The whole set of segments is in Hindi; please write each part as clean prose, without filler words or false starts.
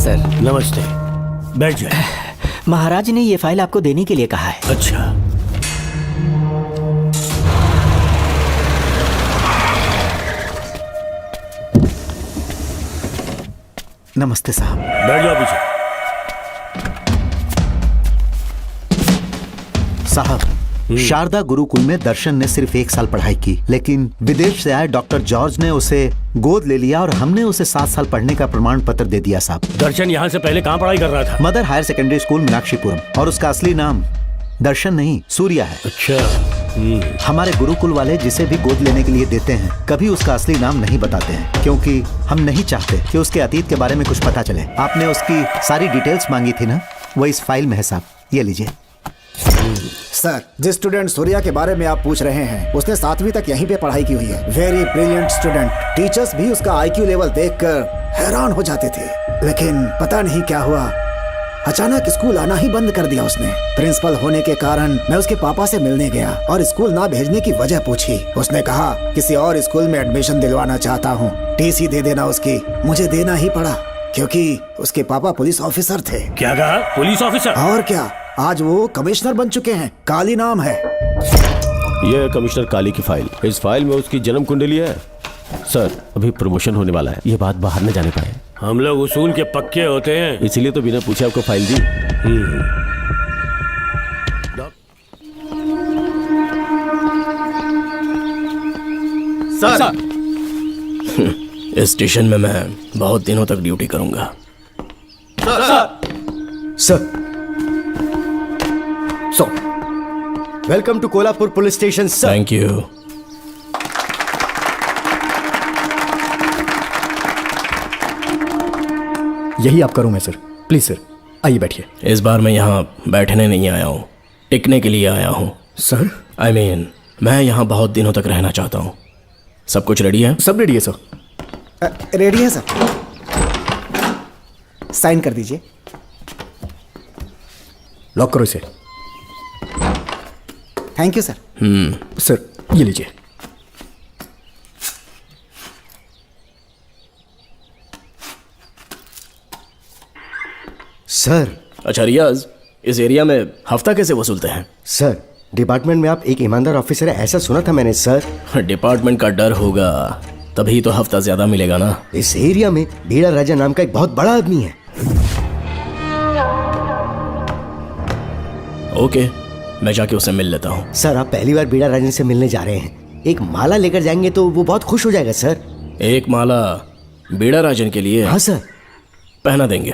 सर। नमस्ते, बैठ जाए। महाराज ने ये फाइल आपको देने के लिए कहा है। अच्छा, नमस्ते साहब। बैठ जाओ पीछे। साहब, शारदा गुरुकुल में दर्शन ने सिर्फ 1 साल पढ़ाई की, लेकिन विदेश से आए डॉक्टर जॉर्ज ने उसे गोद ले लिया और हमने उसे 7 साल पढ़ने का प्रमाण पत्र दे दिया साहब। दर्शन यहाँ से पहले कहाँ पढ़ाई कर रहा था? Mother higher secondary school Meenakshipuram, और उसका असली नाम दर्शन नहीं सूर्या है। अच्छा। हमारे गुरुकुल वाले जिसे भी गोद लेने के लिए देते हैं कभी उसका असली नाम नहीं बताते हैं, क्योंकि हम नहीं चाहते कि उसके अतीत के बारे में कुछ पता चले। आपने उसकी सारी डिटेल्स मांगी थी ना, वो इस फाइल में है साहब, ये लीजिए। सर, जिस स्टूडेंट सूर्या के बारे में आप पूछ रहे हैं उसने 7वीं तक यहीं पे पढ़ाई की हुई है। Very brilliant student. टीचर्स भी उसका IQ लेवल देखकर हैरान हो जाते थे, लेकिन पता नहीं क्या हुआ, अचानक स्कूल आना ही बंद कर दिया उसने। प्रिंसिपल होने के कारण मैं उसके पापा से मिलने गया और स्कूल ना भेजने की वजह पूछी। उसने कहा किसी और स्कूल में एडमिशन दिलवाना चाहता हूँ, TC दे देना उसकी। मुझे देना ही पड़ा क्योंकि उसके पापा पुलिस ऑफिसर थे। क्या कहा? Police officer? और क्या, आज वो कमिश्नर बन चुके हैं। काली नाम है। यह है कमिश्नर काली की फाइल। इस फाइल में उसकी जन्म कुंडली है। सर, अभी प्रमोशन होने वाला है, ये बात बाहर न जाने पाए। हम लोग उसूल के पक्के होते हैं, इसीलिए तो बिना पूछे आपको फाइल दी। सर, इस स्टेशन में मैं बहुत दिनों तक ड्यूटी करूंगा। Sir, welcome to Kolhapur police station sir. Thank you. यही आपका रूम है सर, प्लीज सर आइए बैठिए। इस बार मैं यहाँ बैठने नहीं आया हूँ, टिकने के लिए आया हूँ। सर, I mean, मैं यहाँ बहुत दिनों तक रहना चाहता हूँ। सब कुछ रेडी है? सब रेडी है सर। रेडी है सर, साइन कर दीजिए। लॉक करो इसे। Thank you sir. सर, ये लीजिए। सर। अच्छा रियाज, इस एरिया में हफ्ता कैसे वसूलते हैं? सर, डिपार्टमेंट में आप एक ईमानदार ऑफिसर है ऐसा सुना था मैंने सर। डिपार्टमेंट का डर होगा तभी तो हफ्ता ज्यादा मिलेगा ना। इस एरिया में भीड़ा राजा नाम का एक बहुत बड़ा आदमी है। ओके, मैं जाके उससे मिल लेता हूँ। सर, आप पहली बार भीड़ा राजन से मिलने जा रहे हैं, एक माला लेकर जाएंगे तो वो बहुत खुश हो जाएगा सर। एक माला बीड़ा राजन के लिए? हाँ सर। पहना देंगे।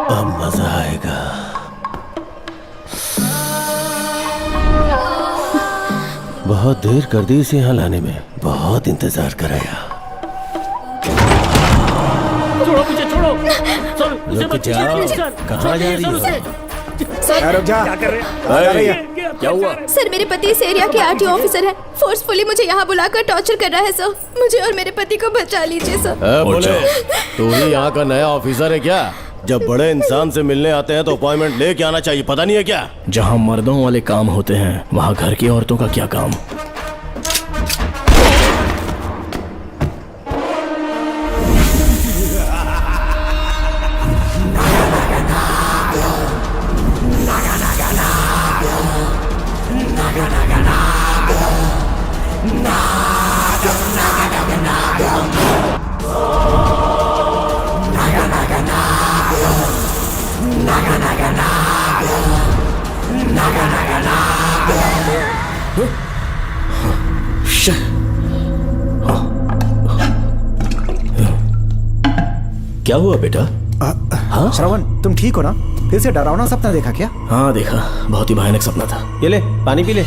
अब मजा आएगा। बहुत देर कर दी इसे यहाँ लाने में, बहुत इंतजार कराया। छोड़ो मुझे, छोड़ो। रुक जाओ, कहाँ जा रही हो? रुक जा। क्या कर रहे हैं? क्या हुआ? सर, मेरे पति इस एरिया के RTO ऑफिसर है। फोर्सफुली मुझे यहाँ बुलाकर टॉर्चर कर रहा है सर। मुझे और मेरे पति को बचा लीजिए सर। बोले, तू ही यहाँ का नया ऑफिसर है क्या? जब बड़े इंसान से मिलने आते हैं तो अपॉइंटमेंट लेके आना चाहिए, पता नहीं है क्या? जहाँ मर्दों वाले काम होते हैं वहाँ घर की औरतों का क्या काम? क्या हुआ बेटा? हाँ श्रवण, तुम ठीक हो ना? फिर से डरावना सपना देखा क्या? हाँ देखा, बहुत ही भयानक सपना था। ये ले, पानी पी ले।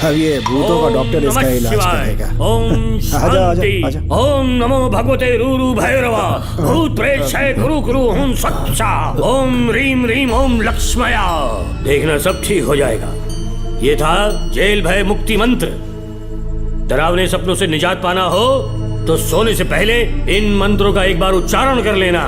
अब ये भूतों का डॉक्टर इसका इलाज करेगा। ओम आजा, शांति। आजा। ओम नमो भगवते रूरू भैरवा। भूत प्रेत क्षय गुरु गुरु हुं सच्चा। ओम रीम रीम ओम लक्ष्मया। देखना सब ठीक हो जाएगा। ये था जेल भय मुक्ति मंत्र। डरावने सपनों से निजात पाना हो तो सोने से पहले इन मंत्रों का एक बार उच्चारण कर लेना।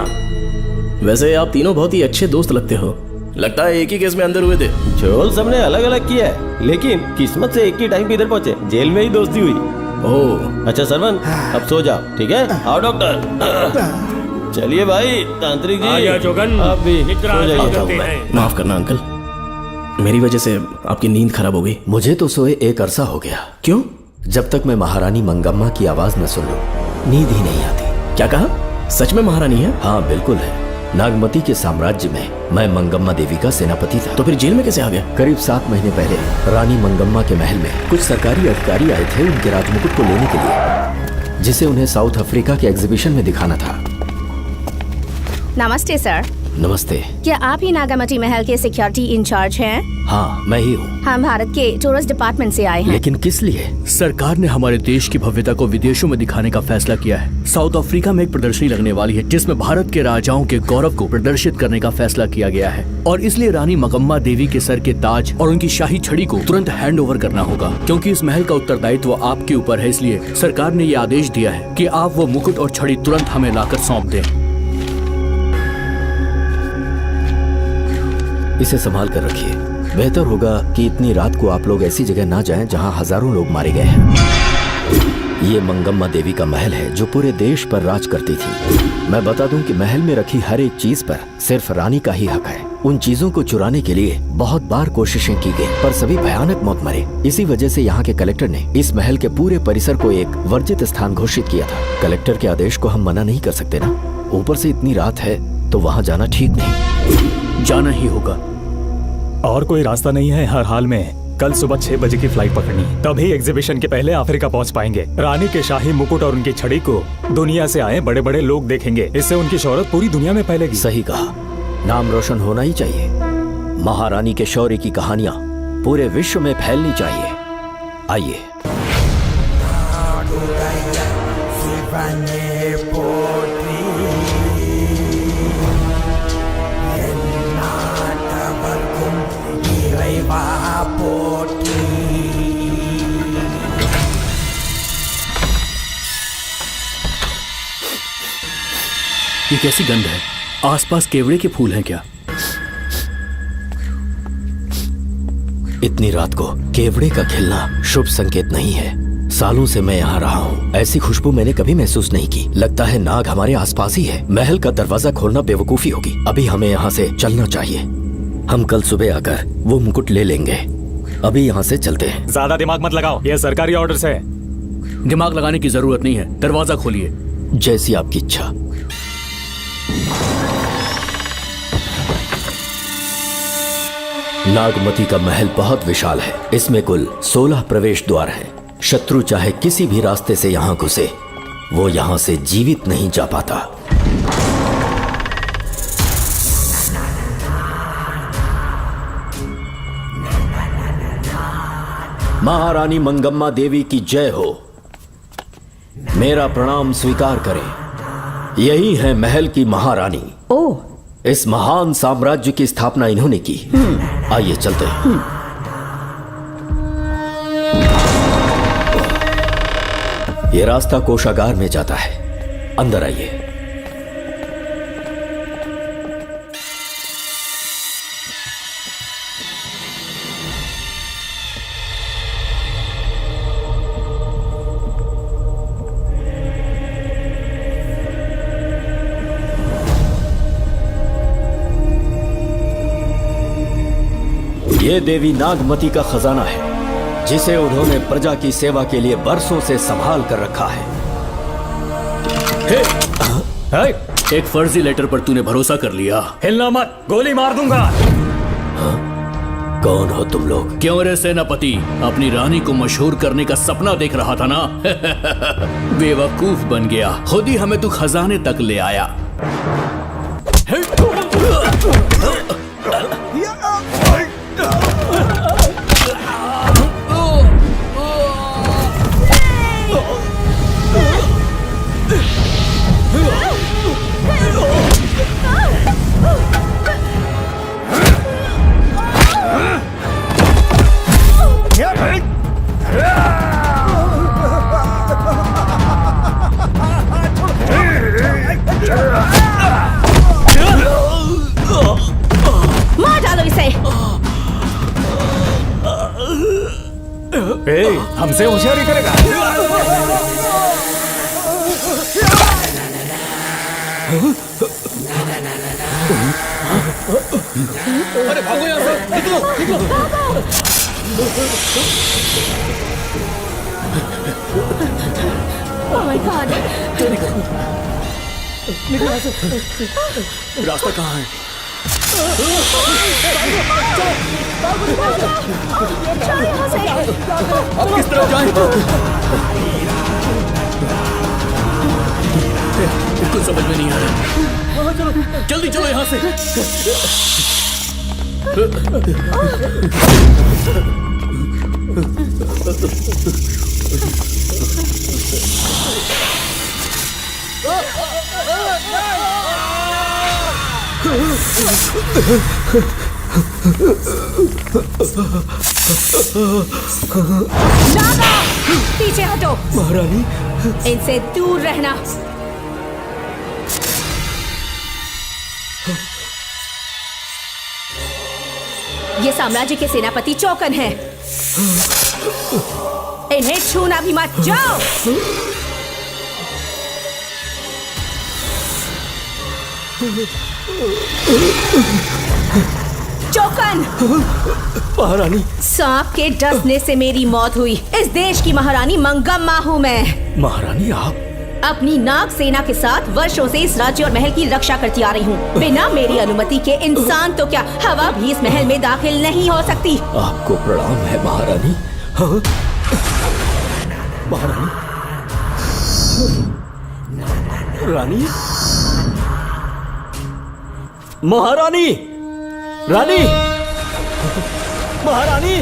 वैसे आप तीनों बहुत ही अच्छे दोस्त लगते हो। लगता है एक ही केस में अंदर हुए थे। झोल सबने अलग अलग किया है, लेकिन किस्मत से एक ही टाइम पे इधर पहुंचे, जेल में ही दोस्ती हुई। ओह, अच्छा सरवन, अब सो जाओ, ठीक है? आओ डॉक्टर। चलिए भाई तांत्रिक जी, आजा जोगन, आप भी निद्रा सो जाइए। करते हैं। माफ करना अंकल, मेरी वजह से आपकी नींद खराब हो गई। मुझे तो सोए एक अरसा हो गया। क्यों? जब तक मैं महारानी मंगम्मा की आवाज न सुन लूं, नींद ही नहीं आती। क्या कहा? सच में महारानी है? हाँ बिल्कुल है। नागमती के साम्राज्य में मैं मंगम्मा देवी का सेनापति था। तो फिर जेल में कैसे आ गया? करीब 7 महीने पहले रानी मंगम्मा के महल में कुछ सरकारी अधिकारी आए थे उनके राजमुकुट को लेने के लिए, जिसे उन्हें साउथ अफ्रीका के एग्जीबिशन में दिखाना था। नमस्ते सर। नमस्ते। क्या आप ही नागामती महल के सिक्योरिटी इंचार्ज हैं? हाँ मैं ही हूँ। हम भारत के टूरिस्ट डिपार्टमेंट से आए हैं। लेकिन किस लिए? सरकार ने हमारे देश की भव्यता को विदेशों में दिखाने का फैसला किया है। साउथ अफ्रीका में एक प्रदर्शनी लगने वाली है जिसमें भारत के राजाओं के गौरव को प्रदर्शित करने का फैसला किया गया है, और इसलिए रानी मंगम्मा देवी के सर के ताज और उनकी शाही छड़ी को तुरंत हैंड ओवर करना होगा। क्योंकि इस महल का उत्तरदायित्व आपके ऊपर है, इसलिए सरकार ने ये आदेश दिया है कि आप वो मुकुट और छड़ी तुरंत हमें लाकर सौंप दें। इसे संभाल कर रखिए। बेहतर होगा कि इतनी रात को आप लोग ऐसी जगह ना जाएं जहां हजारों लोग मारे गए हैं। ये मंगम्मा देवी का महल है जो पूरे देश पर राज करती थी। मैं बता दूं कि महल में रखी हर एक चीज पर सिर्फ रानी का ही हक है। उन चीजों को चुराने के लिए बहुत बार कोशिशें की गई, पर सभी भयानक मौत मरे। इसी वजह से यहाँ के कलेक्टर ने इस महल के पूरे परिसर को एक वर्जित स्थान घोषित किया था। कलेक्टर के आदेश को हम मना नहीं कर सकते ना। ऊपर से इतनी रात है तो वहाँ जाना ठीक नहीं। जाना ही होगा। और कोई रास्ता नहीं है। हर हाल में कल सुबह 6 बजे की फ्लाइट पकड़नी, तभी एग्जीबिशन के पहले अफ्रीका पहुंच पाएंगे। रानी के शाही मुकुट और उनकी छड़ी को दुनिया से आए बड़े बड़े लोग देखेंगे। इससे उनकी शोहरत पूरी दुनिया में फैलेगी। सही कहा, नाम रोशन होना ही चाहिए। महारानी के शौर्य की कहानियां पूरे विश्व में फैलनी चाहिए। आइए। ये कैसी गंध है? आसपास केवड़े के फूल हैं क्या? इतनी रात को केवड़े का खिलना शुभ संकेत नहीं है। सालों से मैं यहाँ रहा हूँ, ऐसी खुशबू मैंने कभी महसूस नहीं की। लगता है नाग हमारे आसपास ही है। महल का दरवाजा खोलना बेवकूफी होगी। अभी हमें यहाँ से चलना चाहिए। हम कल सुबह आकर वो मुकुट ले लेंगे। अभी यहाँ से चलते हैं। ज्यादा दिमाग मत लगाओ, ये सरकारी ऑर्डर्स है। दिमाग लगाने की जरूरत नहीं है। दरवाजा खोलिए। जैसी आपकी इच्छा। नागमती का महल बहुत विशाल है। इसमें कुल 16 प्रवेश द्वार हैं। शत्रु चाहे किसी भी रास्ते से यहाँ घुसे, वो यहाँ से जीवित नहीं जा पाता। महारानी मंगम्मा देवी की जय हो। मेरा प्रणाम स्वीकार करें। यही है महल की महारानी। ओह, इस महान साम्राज्य की स्थापना इन्होंने की। आइए चलते हैं। ये रास्ता कोषागार में जाता है। अंदर आइए। ये देवी नागमती का खजाना है, जिसे उन्होंने प्रजा की सेवा के लिए बरसों से संभाल कर रखा है। एक फर्जी लेटर पर तूने भरोसा कर लिया। हिलना मत, गोली मार दूंगा। कौन हो तुम लोग? क्यों रे सेनापति, अपनी रानी को मशहूर करने का सपना देख रहा था ना? बेवकूफ बन गया। खुद ही हमें तू खजाने तक ले आया। मार हमसे होशियारी करेगा। अरे भागो यहाँ से, निकलो निकलो। Oh my God! रास्ता कहाँ है? अब किस तरफ जाएं? कुछ समझ में नहीं आ रहा। चलो जल्दी चलो यहाँ से। नागा! पीछे हटो। महारानी, इनसे दूर रहना। ये साम्राज्य के सेनापति चौकन हैं। इन्हें छूना भी मत। जाओ। चौकन! महारानी, सांप के डसने से मेरी मौत हुई। इस देश की महारानी मंगम्मा हूँ मैं। महारानी आप? अपनी नाग सेना के साथ वर्षों से इस राज्य और महल की रक्षा करती आ रही हूँ। बिना मेरी अनुमति के इंसान तो क्या, हवा भी इस महल में दाखिल नहीं हो सकती। आपको प्रणाम है महारानी। हाँ? महारानी, रानी, महारानी, रानी, महारानी,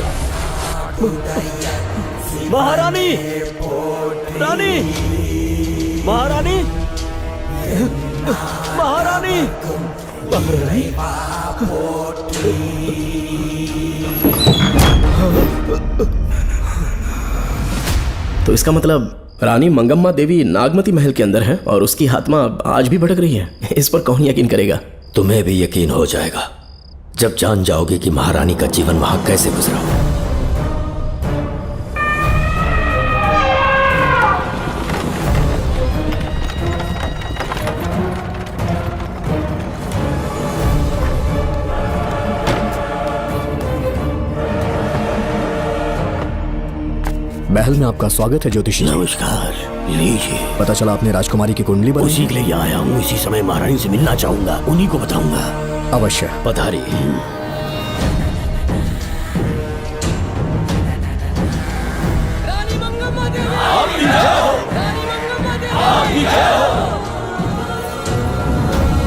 महारानी, रानी, महारानी, महारानी, महारानी। तो इसका मतलब रानी मंगम्मा देवी नागमती महल के अंदर है और उसकी आत्मा आज भी भटक रही है। इस पर कौन यकीन करेगा? तुम्हें भी यकीन हो जाएगा जब जान जाओगे कि महारानी का जीवन वहां कैसे गुजरा। महल में आपका स्वागत है ज्योतिषी। नमस्कार, लीजिए। पता चला आपने राजकुमारी की कुंडली बनाई। उसी के लिए आया हूँ। इसी समय महारानी से मिलना चाहूंगा, उन्हीं को बताऊंगा। अवश्य पधारी।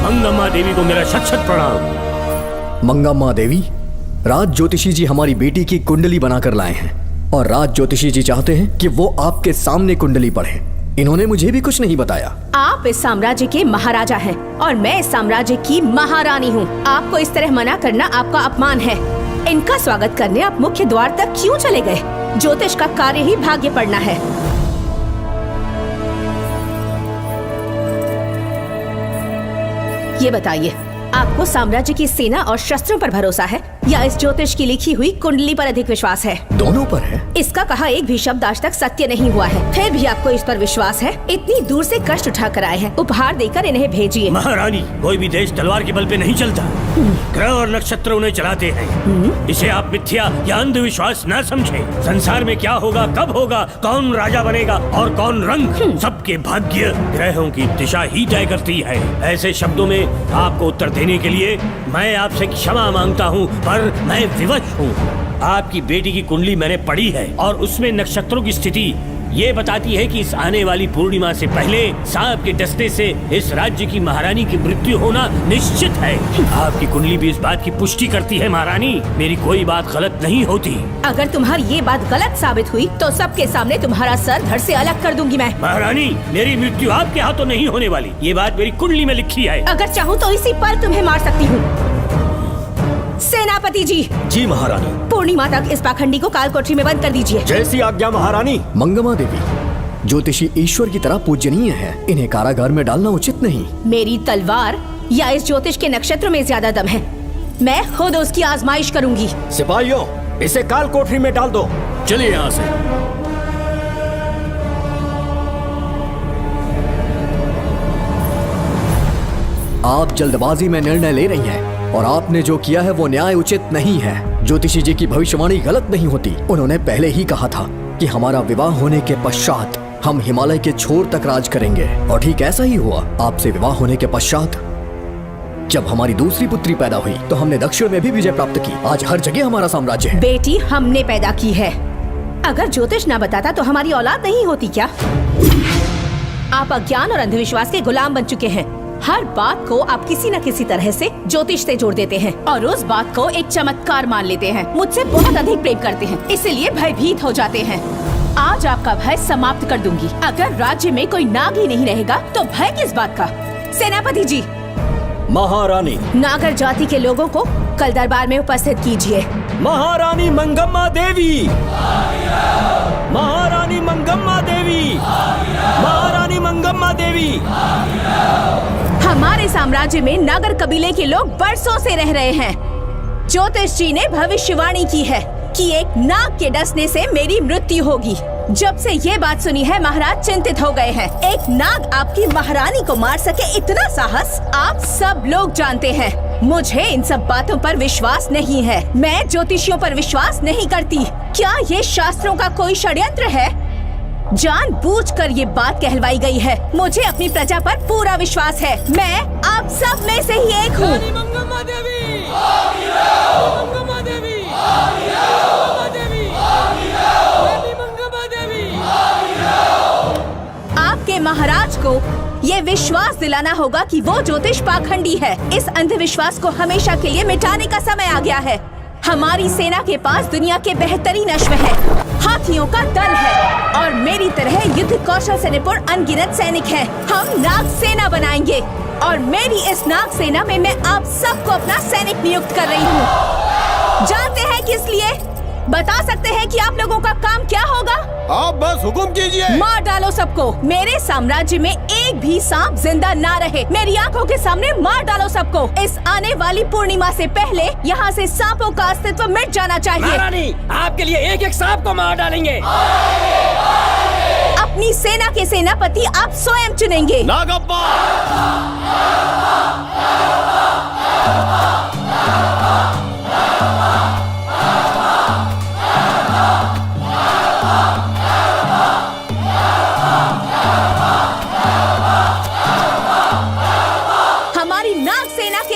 मंगम्मा देवी को मेरा शत शत प्रणाम। मंगम्मा देवी, राज ज्योतिषी जी हमारी बेटी की कुंडली बनाकर लाए हैं और राज ज्योतिषी जी चाहते हैं कि वो आपके सामने कुंडली पढ़ें। इन्होंने मुझे भी कुछ नहीं बताया। आप इस साम्राज्य के महाराजा हैं और मैं इस साम्राज्य की महारानी हूँ। आपको इस तरह मना करना आपका अपमान है। इनका स्वागत करने आप मुख्य द्वार तक क्यों चले गए? ज्योतिष का कार्य ही भाग्य पढ़ना है। ये बताइए, आपको साम्राज्य की सेना और शस्त्रों पर भरोसा है या इस ज्योतिष की लिखी हुई कुंडली पर अधिक विश्वास है? दोनों पर है। इसका कहा एक भी शब्द आज तक सत्य नहीं हुआ है, फिर भी आपको इस पर विश्वास है? इतनी दूर से कष्ट उठा कर आए हैं, उपहार देकर इन्हें भेजिए। महारानी, कोई भी देश तलवार के बल पे नहीं चलता, ग्रह और नक्षत्र उन्हें चलाते हैं। इसे आप मिथ्या या अंधविश्वास न समझें। संसार में क्या होगा, कब होगा, कौन राजा बनेगा और कौन रंग, सबके भाग्य ग्रहों की दिशा ही तय करती है। ऐसे शब्दों में आपको उत्तर देने के लिए मैं आपसे क्षमा मांगता हूँ, पर मैं विवश हूँ। आपकी बेटी की कुंडली मैंने पढ़ी है और उसमें नक्षत्रों की स्थिति ये बताती है कि इस आने वाली पूर्णिमा से पहले सांप के डसने से इस राज्य की महारानी की मृत्यु होना निश्चित है। आपकी कुंडली भी इस बात की पुष्टि करती है। महारानी, मेरी कोई बात गलत नहीं होती। अगर तुम्हारी ये बात गलत साबित हुई तो सबके सामने तुम्हारा सर धड़ से अलग कर दूंगी मैं। महारानी, मेरी मृत्यु आपके हाथों नहीं होने वाली, ये बात मेरी कुंडली में लिखी है। अगर चाहूँ तो इसी पर तुम्हें मार सकती हूँ। सेनापति जी। जी महारानी। पूर्णिमा तक इस पाखंडी को कालकोठरी में बंद कर दीजिए। जैसी आज्ञा महारानी। मंगम्मा देवी, ज्योतिषी ईश्वर की तरह पूजनीय है, इन्हें कारागार में डालना उचित नहीं। मेरी तलवार या इस ज्योतिष के नक्षत्र में ज्यादा दम है? मैं खुद उसकी आजमाइश करूंगी। सिपाहियों, इसे काल कोठरी में डाल दो। चलिए यहाँ से। आप जल्दबाजी में निर्णय ले रही हैं और आपने जो किया है वो न्याय उचित नहीं है। ज्योतिषी जी की भविष्यवाणी गलत नहीं होती। उन्होंने पहले ही कहा था कि हमारा विवाह होने के पश्चात हम हिमालय के छोर तक राज करेंगे, और ठीक ऐसा ही हुआ। आपसे विवाह होने के पश्चात जब हमारी दूसरी पुत्री पैदा हुई तो हमने दक्षिण में भी विजय प्राप्त की। आज हर जगह हमारा साम्राज्य है। बेटी हमने पैदा की है। अगर ज्योतिष ना बताता तो हमारी औलाद नहीं होती क्या? आप अज्ञान और अंधविश्वास के गुलाम बन चुके हैं। हर बात को आप किसी न किसी तरह से ज्योतिष से जोड़ देते हैं और उस बात को एक चमत्कार मान लेते हैं। मुझसे बहुत अधिक प्रेम करते हैं, इसीलिए भयभीत हो जाते हैं। आज आपका भय समाप्त कर दूंगी। अगर राज्य में कोई नाग ही नहीं रहेगा तो भय किस बात का? सेनापति जी, महारानी, नागर जाति के लोगों को कल दरबार में उपस्थित कीजिए। महारानी मंगम्मा देवी, महारानी मंगम्मा देवी, महारानी मंगम्मा देवी। हमारे साम्राज्य में नागर कबीले के लोग बरसों से रह रहे हैं। ज्योतिष जी ने भविष्यवाणी की है कि एक नाग के डसने से मेरी मृत्यु होगी। जब से ये बात सुनी है महाराज चिंतित हो गए हैं। एक नाग आपकी महारानी को मार सके, इतना साहस आप सब लोग जानते हैं। मुझे इन सब बातों पर विश्वास नहीं है। मैं ज्योतिषियों पर विश्वास नहीं करती। क्या ये शास्त्रों का कोई षड्यंत्र है? जानबूझकर ये बात कहलवाई गई है। मुझे अपनी प्रजा पर पूरा विश्वास है। मैं आप सब में से ही एक हूँ। आपके महाराज को ये विश्वास दिलाना होगा कि वो ज्योतिष पाखंडी है। इस अंधविश्वास को हमेशा के लिए मिटाने का समय आ गया है। हमारी सेना के पास दुनिया के बेहतरीन अश्व है, हाथियों का दल है और मेरी तरह युद्ध कौशल से निपुण अनगिनत सैनिक हैं। हम नाग सेना बनाएंगे और मेरी इस नाग सेना में मैं आप सबको अपना सैनिक नियुक्त कर रही हूँ। जानते हैं किस लिए? बता सकते हैं कि आप लोगों का काम क्या होगा? आप बस हुक्म कीजिए। मार डालो सबको। मेरे साम्राज्य में एक भी सांप जिंदा ना रहे। मेरी आंखों के सामने मार डालो सबको। इस आने वाली पूर्णिमा से पहले यहाँ से सांपों का अस्तित्व मिट जाना चाहिए। महारानी, आपके लिए एक एक सांप को मार डालेंगे। अपनी सेना के सेनापति आप स्वयं चुनेंगे। नागप्पा,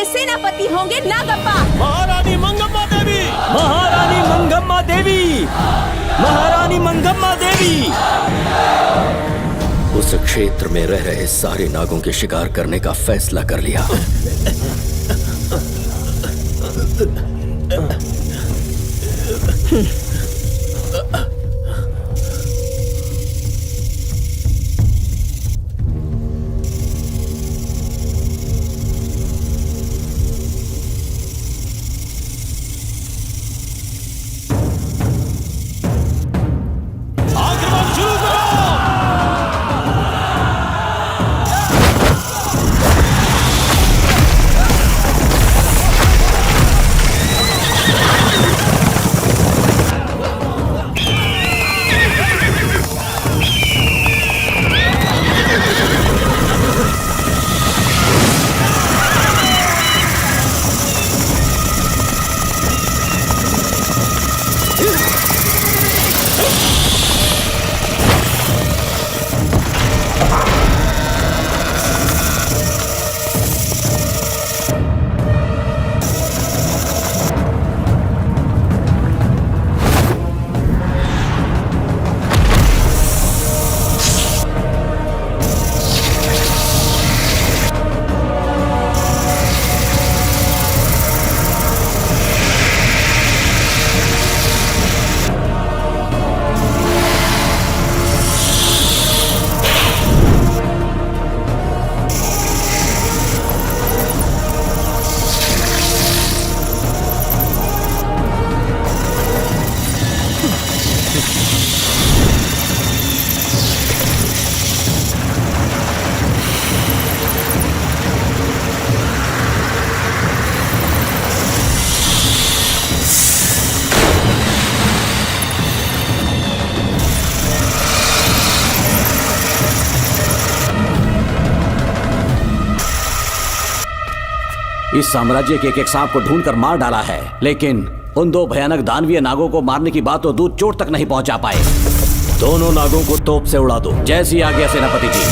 सेनापति होंगे नागप्पा। महारानी मंगम्मा देवी, महारानी मंगम्मा देवी, महारानी मंगम्मा देवी। उस क्षेत्र में रह रहे सारे नागों के शिकार करने का फैसला कर लिया। इस साम्राज्य के एक सांप को ढूंढकर मार डाला है, लेकिन उन 2 भयानक दानवीय नागों को मारने की बात तो दूध चोट तक नहीं पहुंचा पाए। दोनों नागों को तोप से उड़ा दो। जैसी आज्ञा सेनापति जी।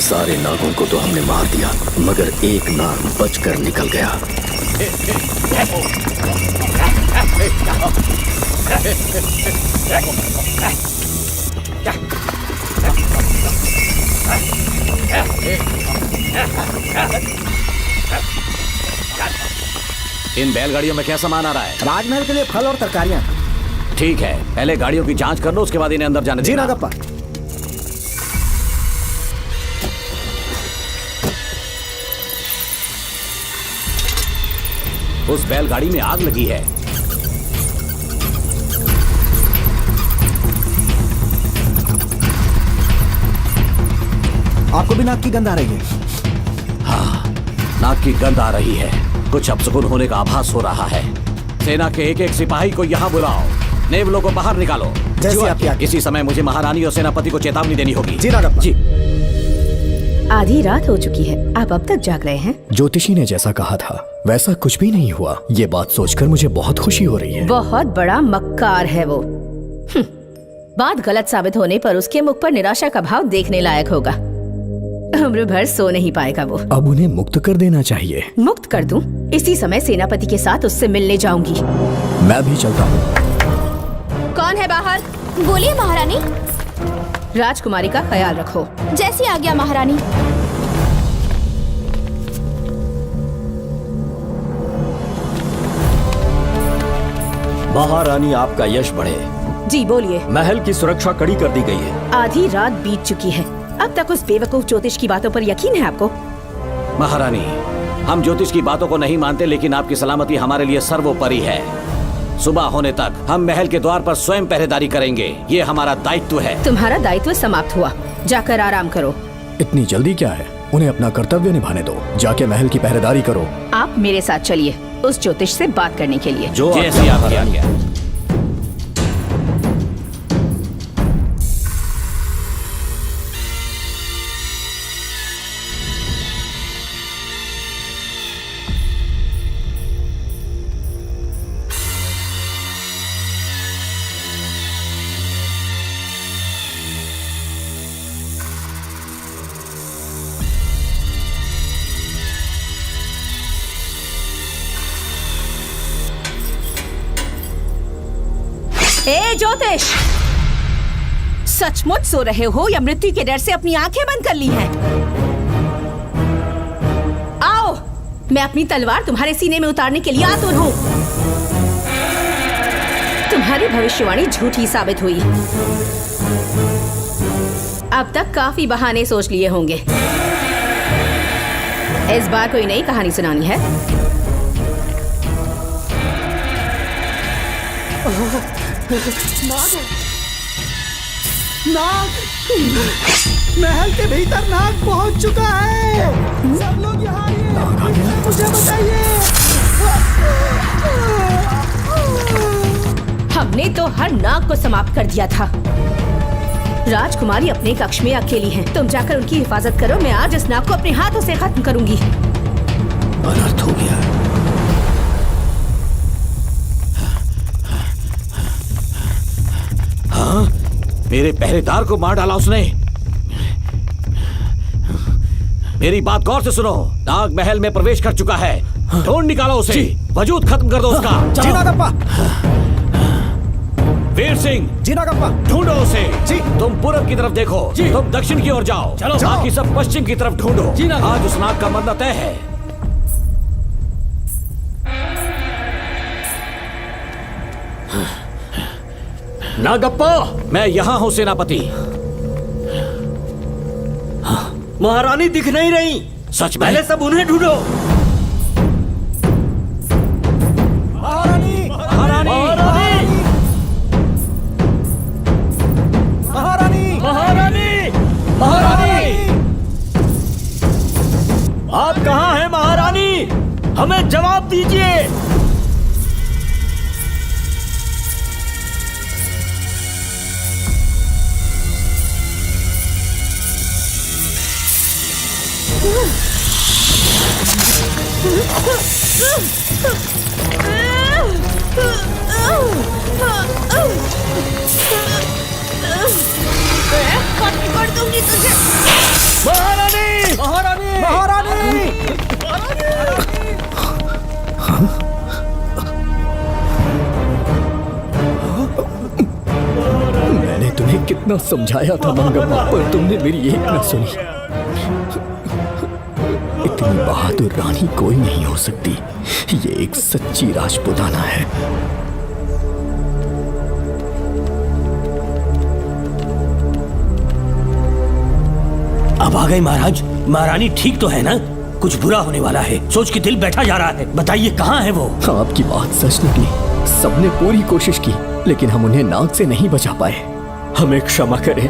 सारे नागों को तो हमने मार दिया, मगर एक नाग बचकर निकल गया। इन बैलगाड़ियों में क्या सामान आ रहा है? राजमहल के लिए फल और तरकारियां। ठीक है, पहले गाड़ियों की जांच कर लो, उसके बाद इन्हें अंदर जाने जी देना। नागप्पा। उस बैलगाड़ी में आग लगी है। आपको भी नाक की गंध आ रही है? हाँ, नाक की गंध आ रही है। कुछ अपशकुन होने का आभास हो रहा है। सेना के एक सिपाही को यहाँ बुलाओ, नेवलों को बाहर निकालो। जैसी आपकी आज्ञा। इसी समय मुझे महारानी और सेनापति को चेतावनी देनी होगी। जी नागप्पा। जी। आधी रात हो चुकी है, आप अब तक जाग रहे हैं? ज्योतिषी ने जैसा कहा था वैसा कुछ भी नहीं हुआ। ये बात सोचकर मुझे बहुत खुशी हो रही है। बहुत बड़ा मक्कार है वो। बात गलत साबित होने पर उसके मुख पर निराशा का भाव देखने लायक होगा। उम्र भर सो नहीं पाएगा वो। अब उन्हें मुक्त कर देना चाहिए। मुक्त कर दूं? इसी समय सेनापति के साथ उससे मिलने जाऊंगी। मैं भी चलता हूँ। कौन है बाहर? बोलिए महारानी। राजकुमारी का ख्याल रखो। जैसी आज्ञा महारानी। महारानी, आपका यश बढ़े। जी बोलिए। महल की सुरक्षा कड़ी कर दी गई है। आधी रात बीत चुकी है, अब तक उस बेवकूफ ज्योतिष की बातों पर यकीन है आपको? महारानी, हम ज्योतिष की बातों को नहीं मानते, लेकिन आपकी सलामती हमारे लिए सर्वोपरि है। सुबह होने तक हम महल के द्वार पर स्वयं पहरेदारी करेंगे, ये हमारा दायित्व है। तुम्हारा दायित्व समाप्त हुआ, जाकर आराम करो। इतनी जल्दी क्या है? उन्हें अपना कर्तव्य निभाने दो। जाके महल की पहरेदारी करो। आप मेरे साथ चलिए उस ज्योतिष से बात करने के लिए। जो जैसी आपकी आज्ञा। ए ज्योतिष, सचमुच सो रहे हो या मृत्यु के डर से अपनी आंखें बंद कर ली हैं? आओ, मैं अपनी तलवार तुम्हारे सीने में उतारने के लिए आतुर हूं। तुम्हारी भविष्यवाणी झूठी साबित हुई। अब तक काफी बहाने सोच लिए होंगे। इस बार कोई नई कहानी सुनानी है? नाग! महल के भीतर नाग पहुंच चुका है। सब लोग यहाँ आइए, मुझे बताइए। हमने तो हर नाग को समाप्त कर दिया था। राजकुमारी अपने कक्ष में अकेली हैं। तुम जाकर उनकी हिफाजत करो, मैं आज इस नाग को अपने हाथों से खत्म करूंगी। अनर्थ हो गया। हाँ? मेरे पहरेदार को मार डाला उसने। मेरी बात गौर से सुनो, नाग महल में प्रवेश कर चुका है। ढूंढ निकालो उसे, वजूद खत्म कर दो उसका। जी नागप्पा। वीर सिंह, जी नागप्पा। ढूंढो उसे। जी। तुम पूरब की तरफ देखो, तुम दक्षिण की ओर जाओ। चलो। बाकी सब पश्चिम की तरफ ढूंढो। आज उस नाग का मरना तय है। नागप्पा, मैं यहाँ हूँ सेनापति। महारानी दिख नहीं रही। सच में? पहले सब उन्हें ढूंढो। महारानी! महारानी! महारानी! महारानी! महारानी! आप कहाँ हैं महारानी? हमें जवाब दीजिए। कर दूंगी तुझे। महारानी महारानी महारानी मैंने तुम्हें कितना समझाया था मंगम्मा, पर तुमने मेरी एक न सुनी। इतनी बहादुर रानी कोई नहीं हो सकती। ये एक सच्ची राजपुताना है। अब आ गए महाराज। महारानी ठीक तो है ना? कुछ बुरा होने वाला है, सोच के दिल बैठा जा रहा है। बताइए कहाँ है वो? आपकी बात सच निकली। सबने पूरी कोशिश की, लेकिन हम उन्हें नाग से नहीं बचा पाए। हमें क्षमा करें,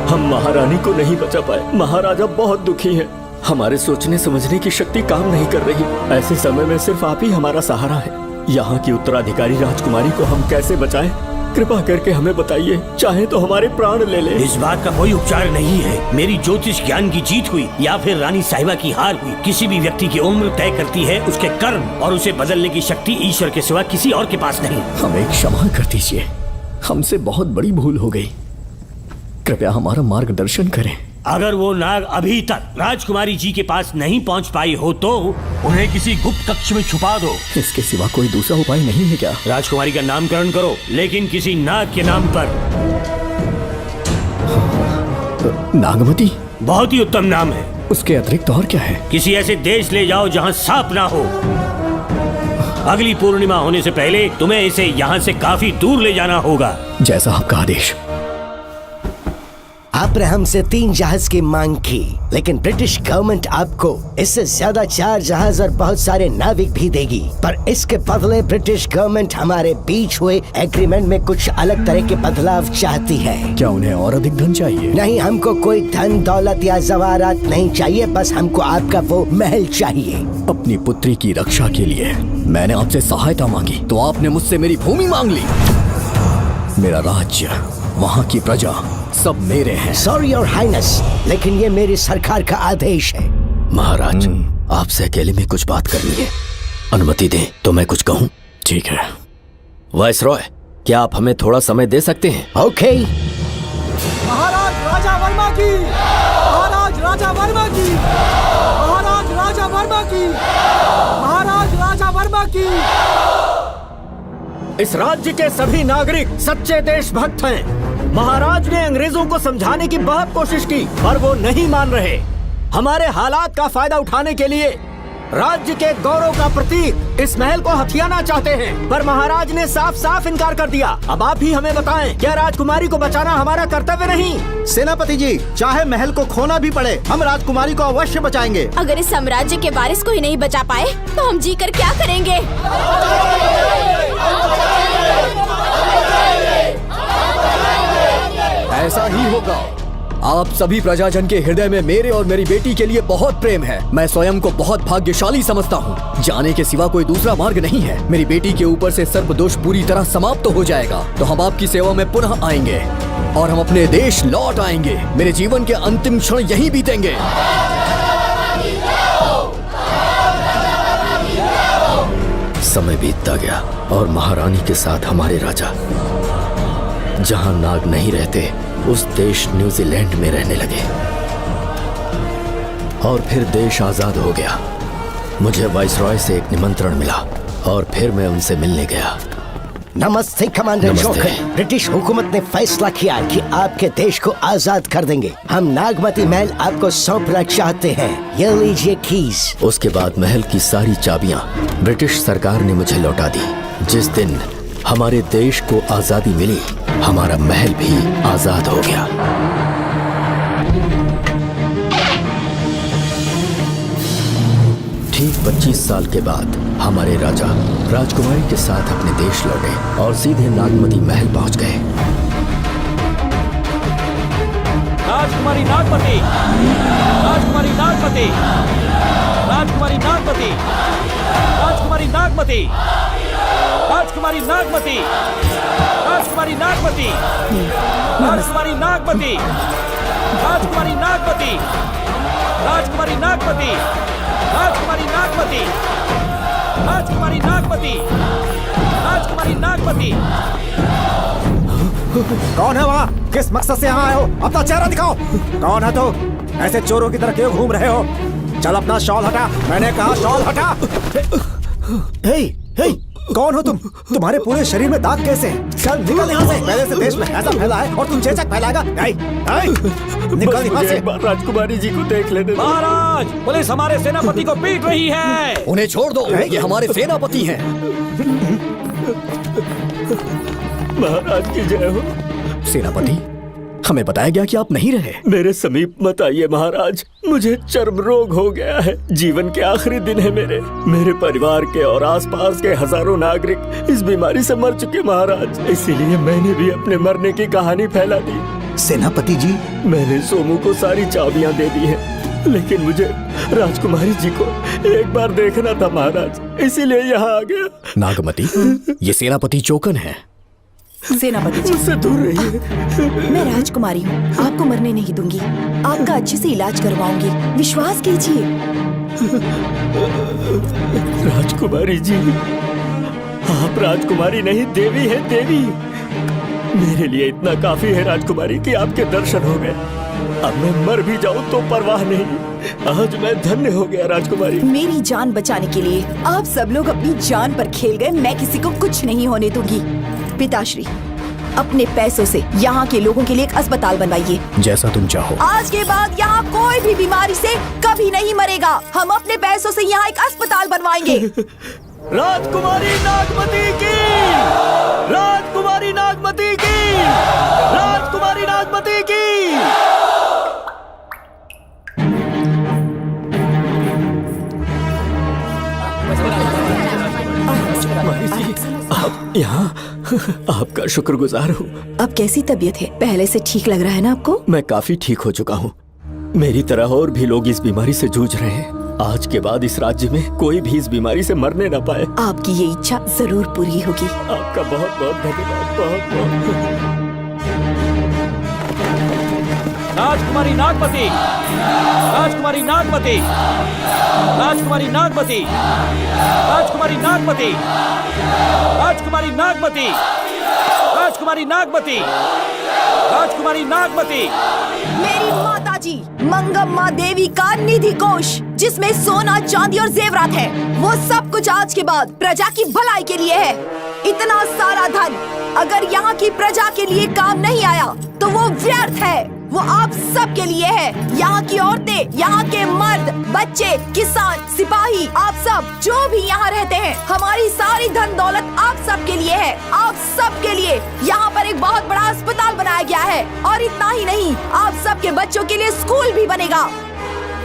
हम महारानी को नहीं बचा पाए। महाराजा बहुत दुखी हैं। हमारे सोचने समझने की शक्ति काम नहीं कर रही। ऐसे समय में सिर्फ आप ही हमारा सहारा है। यहाँ की उत्तराधिकारी राजकुमारी को हम कैसे बचाएं? कृपा करके हमें बताइए, चाहे तो हमारे प्राण ले ले। इस बात का कोई उपचार नहीं है। मेरी ज्योतिष ज्ञान की जीत हुई या फिर रानी साहिबा की हार हुई। किसी भी व्यक्ति की उम्र तय करती है उसके कर्म, और उसे बदलने की शक्ति ईश्वर के सिवा किसी और के पास नहीं। हमें क्षमा कर दीजिए, हमसे बहुत बड़ी भूल हो गई। कृपया हमारा मार्गदर्शन करें। अगर वो नाग अभी तक राजकुमारी जी के पास नहीं पहुंच पाई हो तो उन्हें किसी गुप्त कक्ष में छुपा दो। इसके सिवा कोई दूसरा उपाय नहीं है क्या? राजकुमारी का नामकरण करो, लेकिन किसी नाग के नाम पर। नागमती बहुत ही उत्तम नाम है। उसके अतिरिक्त और क्या है? किसी ऐसे देश ले जाओ जहाँ सांप ना हो। अगली पूर्णिमा होने से पहले तुम्हें इसे यहाँ से काफी दूर ले जाना होगा। जैसा आपका आदेश। आपने हमसे 3 जहाज की मांग की, लेकिन ब्रिटिश गवर्नमेंट आपको इससे ज्यादा 4 जहाज और बहुत सारे नाविक भी देगी। पर इसके बदले ब्रिटिश गवर्नमेंट हमारे बीच हुए एग्रीमेंट में कुछ अलग तरह के बदलाव चाहती है। क्या उन्हें और अधिक धन चाहिए? नहीं, हमको कोई धन दौलत या जवाहरात नहीं चाहिए। बस हमको आपका वो महल चाहिए। अपनी पुत्री की रक्षा के लिए मैंने आपसे सहायता मांगी, तो आपने मुझसे मेरी भूमि मांग ली। मेरा राज्य, वहाँ की प्रजा सब मेरे हैं। सॉरी योर हाइनेस, लेकिन ये मेरी सरकार का आदेश है। महाराज, आपसे अकेले में कुछ बात करनी है। अनुमति दें तो मैं कुछ कहूँ? ठीक है। वाइसरॉय, क्या आप हमें थोड़ा समय दे सकते हैं? ओके। महाराज राजा वर्मा की, महाराज राजा वर्मा की, महाराज राजा वर्मा की, महाराज राजा वर्मा की। इस राज्य के सभी नागरिक सच्चे देशभक्त हैं। महाराज ने अंग्रेजों को समझाने की बहुत कोशिश की, पर वो नहीं मान रहे। हमारे हालात का फायदा उठाने के लिए राज्य के गौरव का प्रतीक इस महल को हथियाना चाहते हैं, पर महाराज ने साफ साफ इनकार कर दिया। अब आप ही हमें बताएं, क्या राजकुमारी को बचाना हमारा कर्तव्य नहीं? सेनापति जी, चाहे महल को खोना भी पड़े, हम राजकुमारी को अवश्य बचाएंगे। अगर इस साम्राज्य के वारिस को ही नहीं बचा पाए तो हम जीकर क्या करेंगे? ऐसा ही होगा। आप सभी प्रजाजन के हृदय में मेरे और मेरी बेटी के लिए बहुत प्रेम है। मैं स्वयं को बहुत भाग्यशाली समझता हूँ। जाने के सिवा कोई दूसरा मार्ग नहीं है। मेरी बेटी के ऊपर से सर्प दोष पूरी तरह समाप्त हो जाएगा, तो हम आपकी सेवा में पुनः आएंगे और हम अपने देश लौट आएंगे। मेरे जीवन के अंतिम क्षण यहीं बीतेंगे। समय बीतता गया और महारानी के साथ हमारे राजा जहाँ नाग नहीं रहते उस देश न्यूजीलैंड में रहने लगे, और फिर देश आजाद हो गया। मुझे वाइसरॉय से एक निमंत्रण मिला और फिर मैं उनसे मिलने गया। नमस्ते कमांडर जोकर। ब्रिटिश हुकूमत ने फैसला किया कि आपके देश को आजाद कर देंगे। हम नागमती महल आपको सौंपना चाहते हैं। ये लीजिए कीज। उसके बाद महल की सारी चाबियां ब्रिटिश सरकार ने मुझे लौटा दी। जिस दिन हमारे देश को आजादी मिली, हमारा महल भी आजाद हो गया। ठीक 25 साल के बाद हमारे राजा राजकुमारी के साथ अपने देश लौटे और सीधे नागमती महल पहुंच गए। राजकुमारी नागमती, राजकुमारी नागमती, राजकुमारी नागमती, राजकुमारी नागमती, राजकुमारी नागमती, राजकुमारी नागमती, राजकुमारी नागमती, राजकुमारी नागमती, राजकुमारी नागमती, राजकुमारी नागमती, राजकुमारी नागमती, राजकुमारी नागमती। कौन है वहाँ? किस मकसद से यहाँ आए हो? अपना चेहरा दिखाओ। कौन है तो? ऐसे चोरों की तरह क्यों घूम रहे हो? चल अपना शॉल हटा, मैंने कहा शॉल हटा। हे, हे, कौन हो तुम? तुम्हारे पूरे शरीर में दाग कैसे हैं? चल निकल यहाँ से। पहले से देश में ऐसा फैला है और तुम चेचक फैलाएगा? निकल यहाँ से। राजकुमारी जी को देख लेने दो। महाराज, पुलिस हमारे सेनापति को पीट रही है। उन्हें छोड़ दो, ये हमारे सेनापति हैं। महाराज की जय हो। सेनापति, हमें बताया गया कि आप नहीं रहे। मेरे समीप मत आइए महाराज, मुझे चर्म रोग हो गया है। जीवन के आखिरी दिन है मेरे परिवार के और आसपास के हजारों नागरिक इस बीमारी से मर चुके महाराज। इसीलिए मैंने भी अपने मरने की कहानी फैला दी। सेनापति जी, मैंने सोमू को सारी चाबियां दे दी हैं, लेकिन मुझे राजकुमारी जी को एक बार देखना था महाराज, इसीलिए यहाँ आ गया। नागमती, ये सेनापति चोकन है। सेनापति जी, मुझसे दूर रहिए। मैं राजकुमारी हूँ, आपको मरने नहीं दूंगी। आपका अच्छे से इलाज करवाऊंगी, विश्वास कीजिए। राजकुमारी जी, आप राजकुमारी नहीं देवी है, देवी। मेरे लिए इतना काफी है राजकुमारी कि आपके दर्शन हो गए। अब मैं मर भी जाऊं तो परवाह नहीं। आज मैं धन्य हो गया राजकुमारी। मेरी जान बचाने के लिए आप सब लोग अपनी जान पर खेल गए। मैं किसी को कुछ नहीं होने दूंगी। पिताश्री, अपने पैसों से यहाँ के लोगों के लिए एक अस्पताल बनवाइए। जैसा तुम चाहो। आज के बाद यहाँ कोई भी बीमारी से कभी नहीं मरेगा। हम अपने पैसों से यहाँ एक अस्पताल बनवाएंगे। राजकुमारी नागमती की, राजकुमारी नागमती की, राजकुमारी नागमती की। आप यहाँ, आपका शुक्रगुजार हूँ। अब कैसी तबीयत है? पहले से ठीक लग रहा है ना आपको? मैं काफी ठीक हो चुका हूँ। मेरी तरह और भी लोग इस बीमारी से जूझ रहे हैं। आज के बाद इस राज्य में कोई भी इस बीमारी से मरने न पाए। आपकी ये इच्छा जरूर पूरी होगी। आपका बहुत बहुत धन्यवाद, बहुत बहुत। राजकुमारी नागमती, राजकुमारी नागमती, राजकुमारी नागमती, राजकुमारी नागमती, राजकुमारी नागमती, राजकुमारी नागमती, राजकुमारी नागमती। मेरी माताजी मंगम्मा देवी का निधि कोष, जिसमें सोना, चांदी और जेवरात है, वो सब कुछ आज के बाद प्रजा की भलाई के लिए है। इतना सारा धन अगर यहाँ की प्रजा के लिए काम नहीं आया तो वो व्यर्थ है। वो आप सब के लिए है। यहाँ की औरतें, यहाँ के मर्द, बच्चे, किसान, सिपाही, आप सब जो भी यहाँ रहते हैं, हमारी सारी धन दौलत आप सब के लिए है। आप सब के लिए यहाँ पर एक बहुत बड़ा अस्पताल बनाया गया है। और इतना ही नहीं, आप सब के बच्चों के लिए स्कूल भी बनेगा।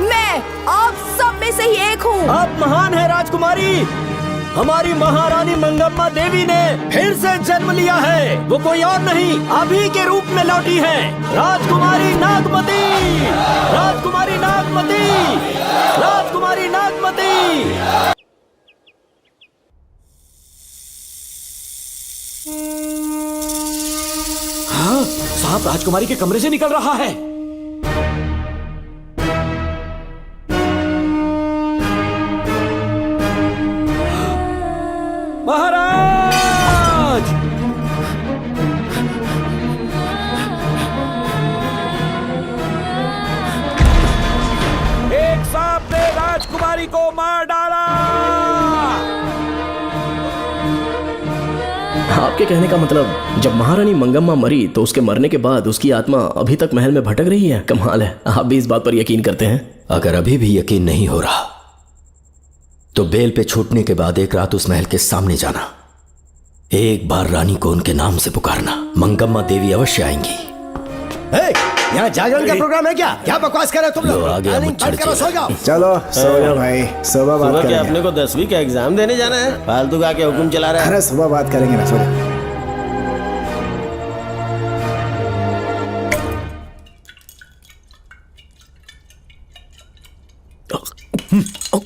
मैं आप सब में से ही एक हूँ। आप महान है राजकुमारी। हमारी महारानी मंगम्मा देवी ने फिर से जन्म लिया है। वो कोई और नहीं, अभी के रूप में लौटी है। राजकुमारी नागमती, राजकुमारी नागमती, राजकुमारी नागमती। हाँ, सांप राजकुमारी के कमरे से निकल रहा है। महाराज, एक सांप ने राजकुमारी को मार डाला। आपके कहने का मतलब, जब महारानी मंगम्मा मरी तो उसके मरने के बाद उसकी आत्मा अभी तक महल में भटक रही है? कमाल है, आप भी इस बात पर यकीन करते हैं? अगर अभी भी यकीन नहीं हो रहा तो बेल पे छूटने के बाद एक रात उस महल के सामने जाना, एक बार रानी को उनके नाम से पुकारना। मंगम्मा देवी अवश्य आएंगी। यहाँ जागरण का प्रोग्राम है क्या? क्या बकवास कर रहे हो तुम लोग? आगे मुझे चलो सो जाओ भाई, सुबह बात करेंगे। अपने को 10वीं का एग्जाम देने जाना है? फालतू का क्या हुक्म चला रहा है? अरे सुबह बात करेंगे ना, सो जाओ।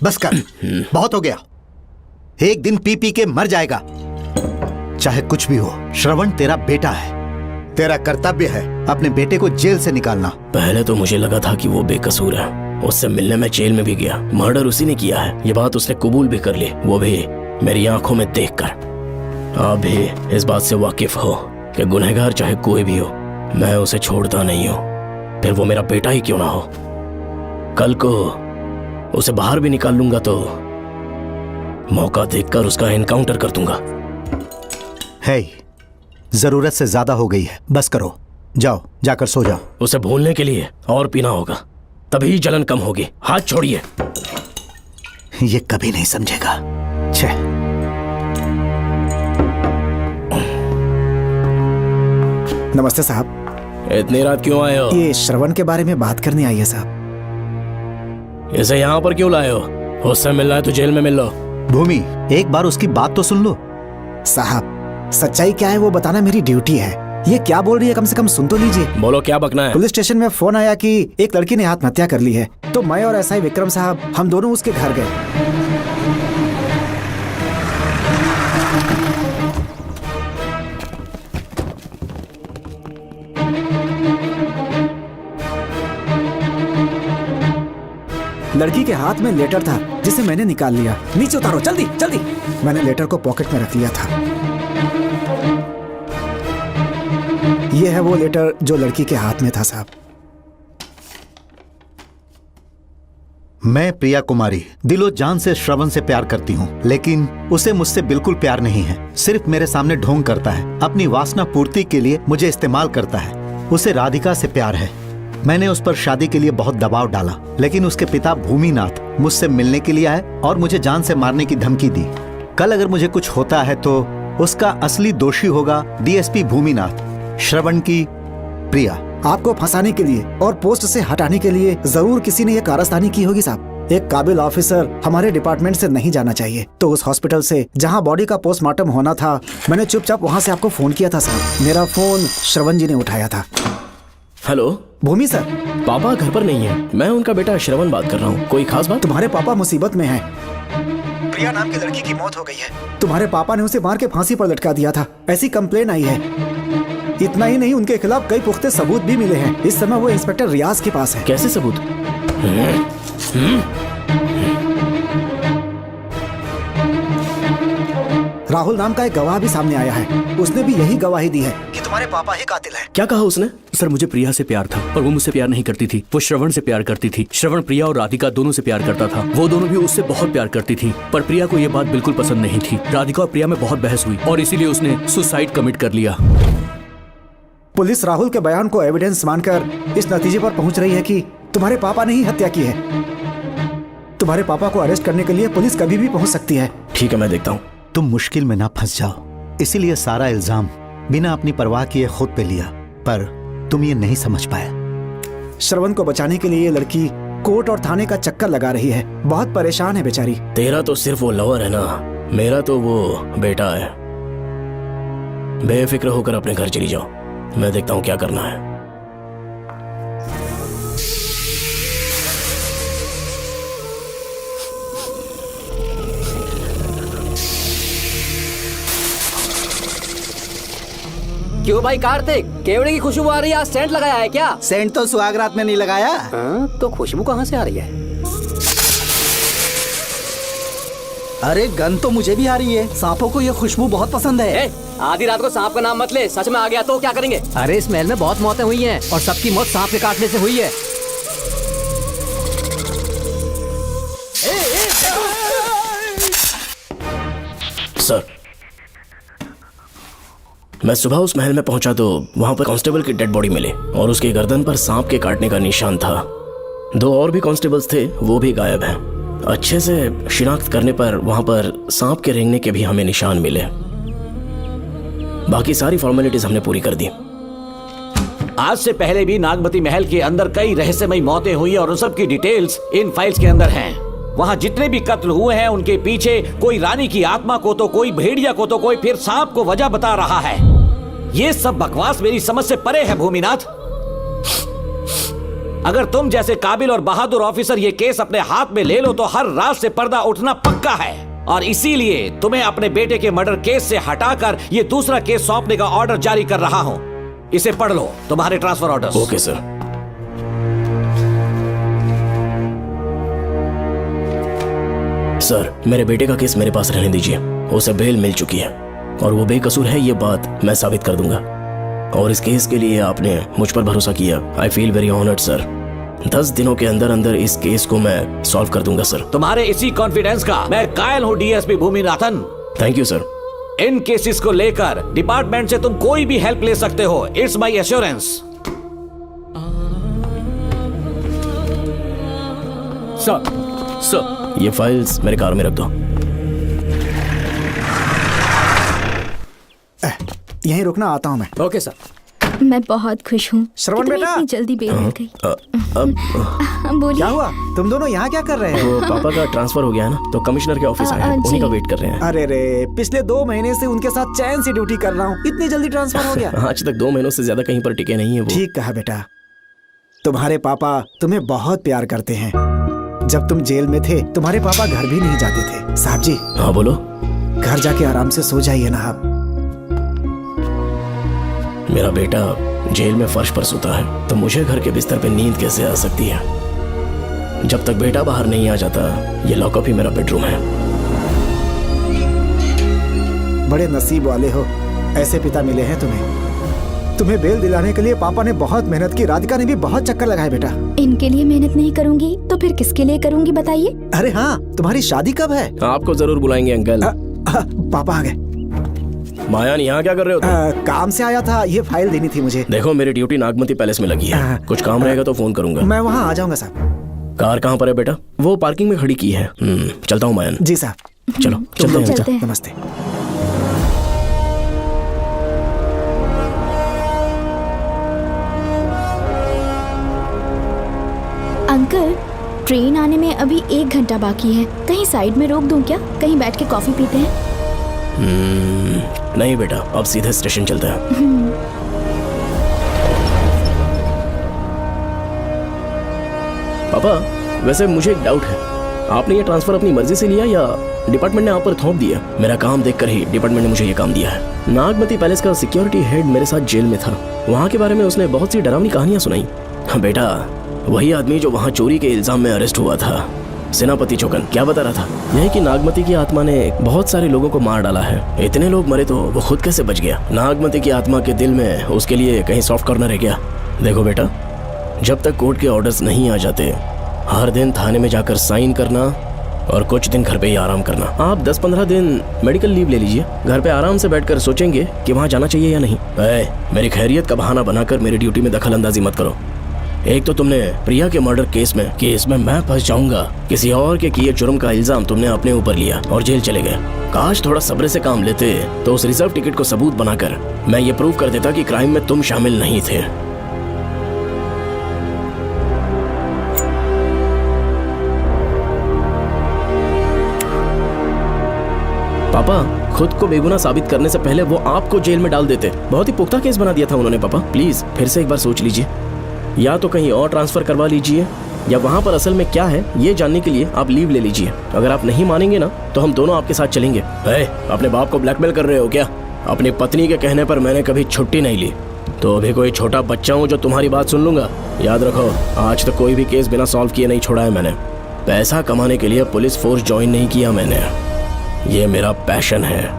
बस कर, बहुत हो गया। एक दिन पी पी के मर जाएगा। चाहे कुछ भी हो, श्रवण तेरा बेटा है। तेरा कर्तव्य है अपने बेटे को जेल से निकालना। पहले तो मुझे लगा था कि वो बेकसूर है। उससे मिलने में जेल में भी गया। मर्डर उसी ने किया है, ये बात उसने कबूल भी कर ली, वो भी मेरी आंखों में देखकर आप भी इस बात से वाकिफ हो कि गुनहगार चाहे कोई भी हो, मैं उसे छोड़ता नहीं हूं, फिर वो मेरा बेटा ही क्यों ना हो। कल को उसे बाहर भी निकाल लूंगा तो मौका देखकर उसका एनकाउंटर कर दूंगा। है, जरूरत से ज्यादा हो गई है, बस करो, जाओ जाकर सो जाओ। उसे भूलने के लिए और पीना होगा, तभी जलन कम होगी। हाथ छोड़िए। ये कभी नहीं समझेगा। छे। नमस्ते साहब। इतनी रात क्यों आए हो? ये श्रवण के बारे में बात करने आई है साहब। इसे यहाँ पर क्यों लाए हो? उससे मिलना है तो जेल में मिल लो। भूमि, एक बार उसकी बात तो सुन लो। साहब, सच्चाई क्या है वो बताना मेरी ड्यूटी है। ये क्या बोल रही है, कम से कम सुन तो लीजिए। बोलो, क्या बकना है? पुलिस स्टेशन में फोन आया कि एक लड़की ने आत्महत्या कर ली है, तो मैं और एसआई विक्रम साहब हम दोनों उसके घर गए। लड़की के हाथ में लेटर था जिसे मैंने निकाल लिया। नीचे उतारो, जल्दी जल्दी। मैंने लेटर को पॉकेट में रख लिया था। यह है वो लेटर जो लड़की के हाथ में था साहब। मैं प्रिया कुमारी दिलो जान से श्रवण से प्यार करती हूँ, लेकिन उसे मुझसे बिल्कुल प्यार नहीं है। सिर्फ मेरे सामने ढोंग करता है, अपनी वासना पूर्ति के लिए मुझे इस्तेमाल करता है। उसे राधिका से प्यार है। मैंने उस पर शादी के लिए बहुत दबाव डाला, लेकिन उसके पिता भूमिनाथ मुझसे मिलने के लिए आए और मुझे जान से मारने की धमकी दी। कल अगर मुझे कुछ होता है तो उसका असली दोषी होगा डीएसपी भूमिनाथ। श्रवण की प्रिया। आपको फंसाने के लिए और पोस्ट से हटाने के लिए जरूर किसी ने यह कारस्तानी की होगी साहब। एक काबिल ऑफिसर हमारे डिपार्टमेंट से नहीं जाना चाहिए। तो उस हॉस्पिटल से जहां बॉडी का पोस्टमार्टम होना था, मैंने चुपचाप वहां से आपको फोन किया था साहब। मेरा फोन श्रवण जी ने उठाया था। हेलो भूमि सर। पापा घर पर नहीं है, मैं उनका बेटा श्रवण बात कर रहा हूँ। कोई खास बात? तुम्हारे पापा मुसीबत में हैं। प्रिया नाम की लड़की की मौत हो गई है। तुम्हारे पापा ने उसे मार के फांसी पर लटका दिया था, ऐसी कंप्लेन आई है। इतना ही नहीं, उनके खिलाफ कई पुख्ते सबूत भी मिले हैं। इस समय वो इंस्पेक्टर रियाज के पास है। कैसे सबूत? राहुल नाम का एक गवाह भी सामने आया है। उसने भी यही गवाही दी है कि तुम्हारे पापा ही कातिल हैं। क्या कहा उसने? सर, मुझे प्रिया से प्यार था और वो मुझसे प्यार नहीं करती थी। वो श्रवण से प्यार करती थी। श्रवण प्रिया और राधिका दोनों से प्यार करता था। वो दोनों भी उससे बहुत प्यार करती थी, पर प्रिया को ये बात बिल्कुल पसंद नहीं थी। राधिका और प्रिया में बहुत बहस हुई और इसीलिए उसने सुसाइड कमिट कर लिया। पुलिस राहुल के बयान को एविडेंस मानकर इस नतीजे पर पहुंच रही है कि तुम्हारे पापा ने ही हत्या की है। तुम्हारे पापा को अरेस्ट करने के लिए पुलिस कभी भी पहुंच सकती है। ठीक है, मैं देखता हूँ। तुम मुश्किल में ना फंस जाओ, इसीलिए सारा इल्जाम बिना अपनी परवाह किए खुद पे लिया, पर तुम ये नहीं समझ पाए। श्रवण को बचाने के लिए ये लड़की कोर्ट और थाने का चक्कर लगा रही है। बहुत परेशान है बेचारी। तेरा तो सिर्फ वो लवर है ना, मेरा तो वो बेटा है। बेफिक्र होकर अपने घर चली जाओ, मैं देखता हूँ क्या करना है। क्यों भाई कार्तिक, केवड़े की खुशबू आ रही है। आज सेंट लगाया है क्या? सेंट तो सुहागरात में नहीं लगाया। तो खुशबू कहाँ से आ रही है? अरे गन तो मुझे भी आ रही है। सांपों को ये खुशबू बहुत पसंद है। आधी रात को सांप का नाम मत ले, सच में आ गया तो क्या करेंगे? अरे इस महल में बहुत मौतें हुई हैं और सबकी मौत सांप के काटने से हुई है। सर, मैं सुबह उस महल में पहुंचा तो वहां पर कांस्टेबल की डेड बॉडी मिली और उसके गर्दन पर सांप के काटने का निशान था। 2 और भी कांस्टेबल्स थे, वो भी गायब हैं। अच्छे से शिनाख्त करने पर वहां पर सांप के रेंगने के भी हमें निशान मिले। बाकी सारी फॉर्मेलिटीज हमने पूरी कर दी। आज से पहले भी नागमती महल के अंदर कई रहस्यमयी मौतें हुई और उन सब की डिटेल्स इन फाइल्स के अंदर हैं। वहाँ जितने भी कत्ल हुए हैं उनके पीछे कोई रानी की आत्मा को तो कोई भेड़िया को तो कोई फिर सांप को वजह बता रहा है। ये सब बकवास मेरी समझ से परे है भूमिनाथ। अगर तुम जैसे काबिल और बहादुर ऑफिसर ये केस अपने हाथ में ले लो तो हर रात से पर्दा उठना पक्का है, और इसीलिए तुम्हें अपने बेटे के मर्डर केस से हटाकर ये दूसरा केस सौंपने का ऑर्डर जारी कर रहा हूं। इसे पढ़ लो, तुम्हारे transfer orders. Okay sir. Sir, मेरे बेटे का केस मेरे पास रहने दीजिए। उसे बेल मिल चुकी है और वो बेकसूर है, ये बात मैं साबित कर दूंगा। और इस केस के लिए आपने मुझ पर भरोसा किया। I feel very honoured sir. 10 दिनों के अंदर अंदर इस केस को मैं सॉल्व कर दूंगा सर। तुम्हारे इसी कॉन्फिडेंस का मैं कायल हूँ DSP Bhuminathan. Thank you sir. In cases को लेकर डिपार्टमेंट से तुम कोई भी हेल्प ले सकते हो। It's my assurance. सर, ये फाइल्स मेरे कार में रख दो। यहीं रुकना, आता हूँ मैं। Okay sir. मैं बहुत खुश हूँ। श्रवण कि तुम्हें बेटा। इतनी जल्दी बेल मिल गई। बोलिए। क्या हुआ? तुम दोनों यहाँ क्या कर रहे वो हो? पापा का ट्रांसफर हो गया है ना, तो कमिश्नर के ऑफिस आए हैं, उन्हीं का वेट कर रहे हैं। अरे रे, पिछले 2 महीने से उनके साथ चैन से ड्यूटी कर रहा हूँ, इतनी जल्दी ट्रांसफर हो गया? आज तक 2 महीनों से ज्यादा कहीं पर टिके नहीं है वो। ठीक कहा बेटा। तुम्हारे पापा तुम्हें बहुत प्यार करते हैं। जब तुम जेल में थे तुम्हारे पापा घर भी नहीं जाते थे। साहब जी। हाँ बोलो। घर जाके आराम से सो जाइए ना आप। मेरा बेटा जेल में फर्श पर सोता है तो मुझे घर के बिस्तर पे नींद कैसे आ सकती है? जब तक बेटा बाहर नहीं आ जाता, ये लॉकअप ही मेरा बेडरूम है। बड़े नसीब वाले हो, ऐसे पिता मिले हैं तुम्हें। तुम्हें बेल दिलाने के लिए पापा ने बहुत मेहनत की। राधिका ने भी बहुत चक्कर लगाए बेटा। इनके लिए मेहनत नहीं करूंगी तो फिर किसके लिए करूंगी बताइए? अरे हाँ, तुम्हारी शादी कब है? आपको जरूर बुलाएंगे अंकल। पापा आ गए। मायान, यहाँ क्या कर रहे हो तुम? काम से आया था, ये फाइल देनी थी मुझे। देखो, मेरी ड्यूटी नागमती पैलेस में लगी है। कुछ काम रहेगा तो फोन करूंगा। मैं वहाँ आ जाऊंगा साहब। कार कहाँ पर है बेटा? वो पार्किंग में खड़ी की है। चलता हूँ मायान। जी साहब। चलो चलते हैं। नमस्ते। अंकल, ट्रेन आने में अभी 1 घंटा बाकी है। कहीं साइड में रोक दूं क्या? कहीं बैठ के कॉफी पीते हैं? नहीं बेटा, अब सीधे स्टेशन चलते हैं। पापा, वैसे मुझे एक डाउट है। आपने ये ट्रांसफर अपनी मर्जी से लिया या डिपार्टमेंट ने आप पर थोप दिया? मेरा काम देखकर ही डिपार्टमेंट ने मुझे ये काम दिया है। नागमती पैलेस का सिक्योरिटी हेड मेरे साथ जेल में था। वहाँ के बारे में उसने बहुत सी डरावनी कहानियां सुनाई। हाँ बेटा, वही आदमी जो वहाँ चोरी के इल्जाम में अरेस्ट हुआ था, सेनापति चौकन, क्या बता रहा था? यही कि नागमती की आत्मा ने बहुत सारे लोगों को मार डाला है। इतने लोग मरे तो वो खुद कैसे बच गया? नागमती की आत्मा के दिल में उसके लिए कहीं सॉफ्ट कॉर्नर है क्या? देखो बेटा, जब तक कोर्ट के ऑर्डर्स नहीं आ जाते, हर दिन थाने में जाकर साइन करना और कुछ दिन घर पे ही आराम करना। आप 10-15 दिन मेडिकल लीव ले लीजिए। घर पे आराम से बैठकर सोचेंगे कि वहाँ जाना चाहिए या नहीं। मेरी खैरियत का बहाना बनाकर मेरी ड्यूटी में दखल अंदाजी मत करो। एक तो तुमने प्रिया के मर्डर केस में कि इसमें मैं फंस जाऊंगा, किसी और के किए जुर्म का इल्जाम तुमने अपने ऊपर लिया और जेल चले गए। काश थोड़ा सब्र से काम लेते तो उस रिजर्व टिकट को सबूत बनाकर मैं ये प्रूव कर देता कि क्राइम में तुम शामिल नहीं थे। पापा, खुद को बेगुनाह साबित करने से पहले वो आपको जेल में डाल देते। बहुत ही पुख्ता केस बना दिया था उन्होंने। पापा प्लीज फिर से एक बार सोच लीजिए। या तो कहीं और ट्रांसफर करवा लीजिए या वहाँ पर असल में क्या है ये जानने के लिए आप लीव ले लीजिए। अगर आप नहीं मानेंगे ना तो हम दोनों आपके साथ चलेंगे। अपने बाप को ब्लैकमेल कर रहे हो क्या? अपनी पत्नी के कहने पर मैंने कभी छुट्टी नहीं ली, तो अभी कोई छोटा बच्चा हूँ जो तुम्हारी बात सुन लूंगा? याद रखो, आज तक कोई भी केस बिना सॉल्व किए नहीं छोड़ा है मैंने। पैसा कमाने के लिए पुलिस फोर्स ज्वाइन नहीं किया मैंने, ये मेरा पैशन है।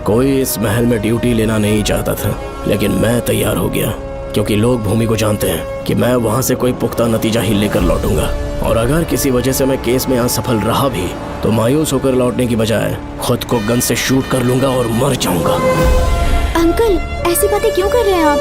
कोई इस महल में ड्यूटी लेना नहीं चाहता था, लेकिन मैं तैयार हो गया क्योंकि लोग भूमि को जानते हैं कि मैं वहां से कोई पुख्ता नतीजा ही लेकर लौटूंगा। और अगर किसी वजह से मैं केस में असफल रहा भी तो मायूस होकर लौटने की बजाय खुद को गन से शूट कर लूंगा और मर जाऊंगा। अंकल, ऐसी बातें क्यों कर रहे हैं आप?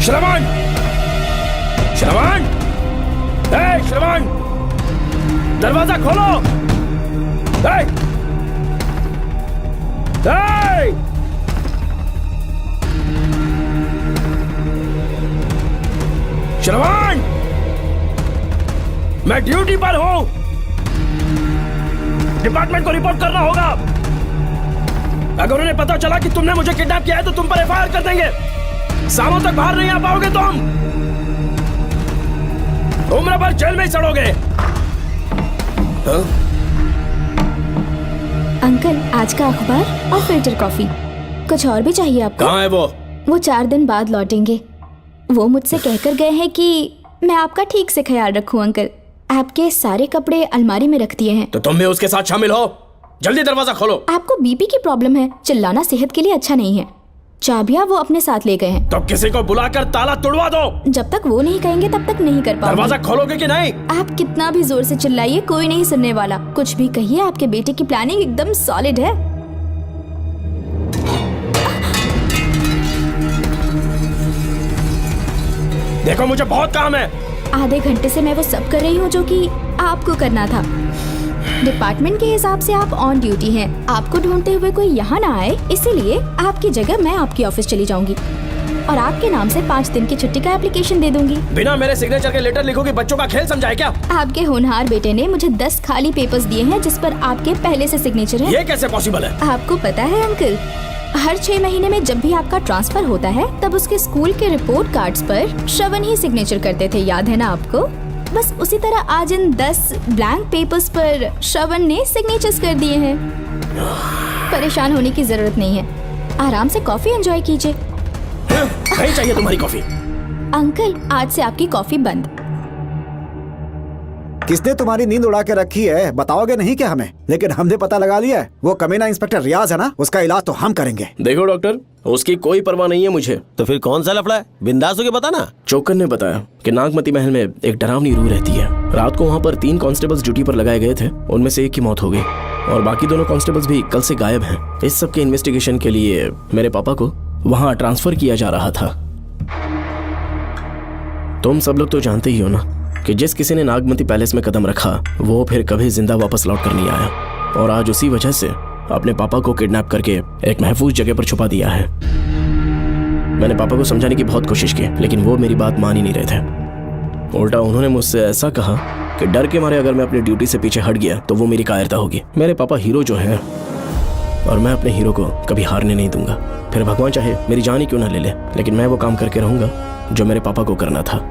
श्रवण, श्रवण, ए श्रवण, दरवाजा खोलो। ए, ए! श्रवण, मैं ड्यूटी पर हूं। डिपार्टमेंट को रिपोर्ट करना होगा। अगर उन्हें पता चला कि तुमने मुझे किडनैप किया है तो तुम पर एफआईआर कर देंगे। सालों तक बाहर नहीं आ पाओगे तुम। उम्र भर जेल में ही सड़ोगे। अंकल, आज का अखबार और फिल्टर कॉफी। कुछ और भी चाहिए आपको? कहाँ है वो? वो 4 दिन बाद लौटेंगे। वो मुझसे कहकर गए हैं कि मैं आपका ठीक से ख्याल रखूं अंकल। आपके सारे कपड़े अलमारी में रख दिए हैं। तो तुम भी उसके साथ शामिल हो। जल्दी दरवाजा खोलो। आपको बीपी की प्रॉब्लम है, चिल्लाना सेहत के लिए अच्छा नहीं है। चाबियां वो अपने साथ ले गए हैं। तो किसी को बुलाकर ताला तोड़वा दो। जब तक वो नहीं कहेंगे तब तक नहीं कर पाऊंगी। दरवाजा खोलोगे कि नहीं? आप कितना भी जोर से चिल्लाइए, कोई नहीं सुनने वाला। कुछ भी कहिए, आपके बेटे की प्लानिंग एकदम सॉलिड है। देखो, मुझे बहुत काम है। आधे घंटे से मैं वो सब कर रही हूँ जो कि आपको करना था। डिपार्टमेंट के हिसाब से आप ऑन ड्यूटी हैं। आपको ढूंढते हुए कोई यहाँ ना आए, इसीलिए आपकी जगह मैं आपकी ऑफिस चली जाऊंगी और आपके नाम से 5 दिन की छुट्टी का एप्लीकेशन दे दूंगी। बिना मेरे सिग्नेचर के लेटर लिखोगे? बच्चों का खेल समझा है क्या? आपके होनहार बेटे ने मुझे 10 खाली पेपर्स दिए हैं जिस पर आपके पहले से सिग्नेचर है। ये कैसे पॉसिबल है? आपको पता है अंकल, हर 6 महीने में जब भी आपका ट्रांसफर होता है तब उसके स्कूल के रिपोर्ट कार्ड्स पर श्रवण ही सिग्नेचर करते थे, याद है ना आपको? बस उसी तरह आज इन 10 ब्लैंक पेपर्स पर श्रवण ने सिग्नेचर्स कर दिए हैं। परेशान होने की जरूरत नहीं है, आराम से कॉफी एंजॉय कीजिए। नहीं चाहिए तुम्हारी कॉफी। अंकल, आज से आपकी कॉफी बंद। किसने तुम्हारी नींद उड़ा के रखी है? बताओगे नहीं क्या हमें? लेकिन हमने पता लगा लिया है। वो कमीना इंस्पेक्टर रियाज है ना, उसका इलाज तो हम करेंगे। देखो डॉक्टर, उसकी कोई परवाह नहीं है मुझे। तो फिर कौन सा लफड़ा है? बिंदास होके बता ना। चोकर ने बताया कि नागमती महल में एक डरावनी रूह रहती है। रात को वहाँ पर 3 कांस्टेबल्स ड्यूटी पर लगाए गए थे। उनमें से एक की मौत हो गई और बाकी दोनों कांस्टेबल्स भी कल से गायब हैं। इस सब के इन्वेस्टिगेशन के लिए मेरे पापा को वहाँ ट्रांसफर किया जा रहा था। तुम सब लोग तो जानते ही हो ना कि जिस किसी ने नागमती पैलेस में कदम रखा वो फिर कभी जिंदा वापस लौट कर नहीं आया। और आज उसी वजह से अपने पापा को किडनैप करके एक महफूज जगह पर छुपा दिया है। मैंने पापा को समझाने की बहुत कोशिश की, लेकिन वो मेरी बात मान ही नहीं रहे थे। उल्टा उन्होंने मुझसे ऐसा कहा कि डर के मारे अगर मैं अपनी ड्यूटी से पीछे हट गया तो वो मेरी कायरता होगी। मेरे पापा हीरो जो है और मैं अपने हीरो को कभी हारने नहीं दूंगा। फिर भगवान चाहे मेरी जान ही क्यों ना ले ले, लेकिन मैं वो काम करके रहूंगा जो मेरे पापा को करना था।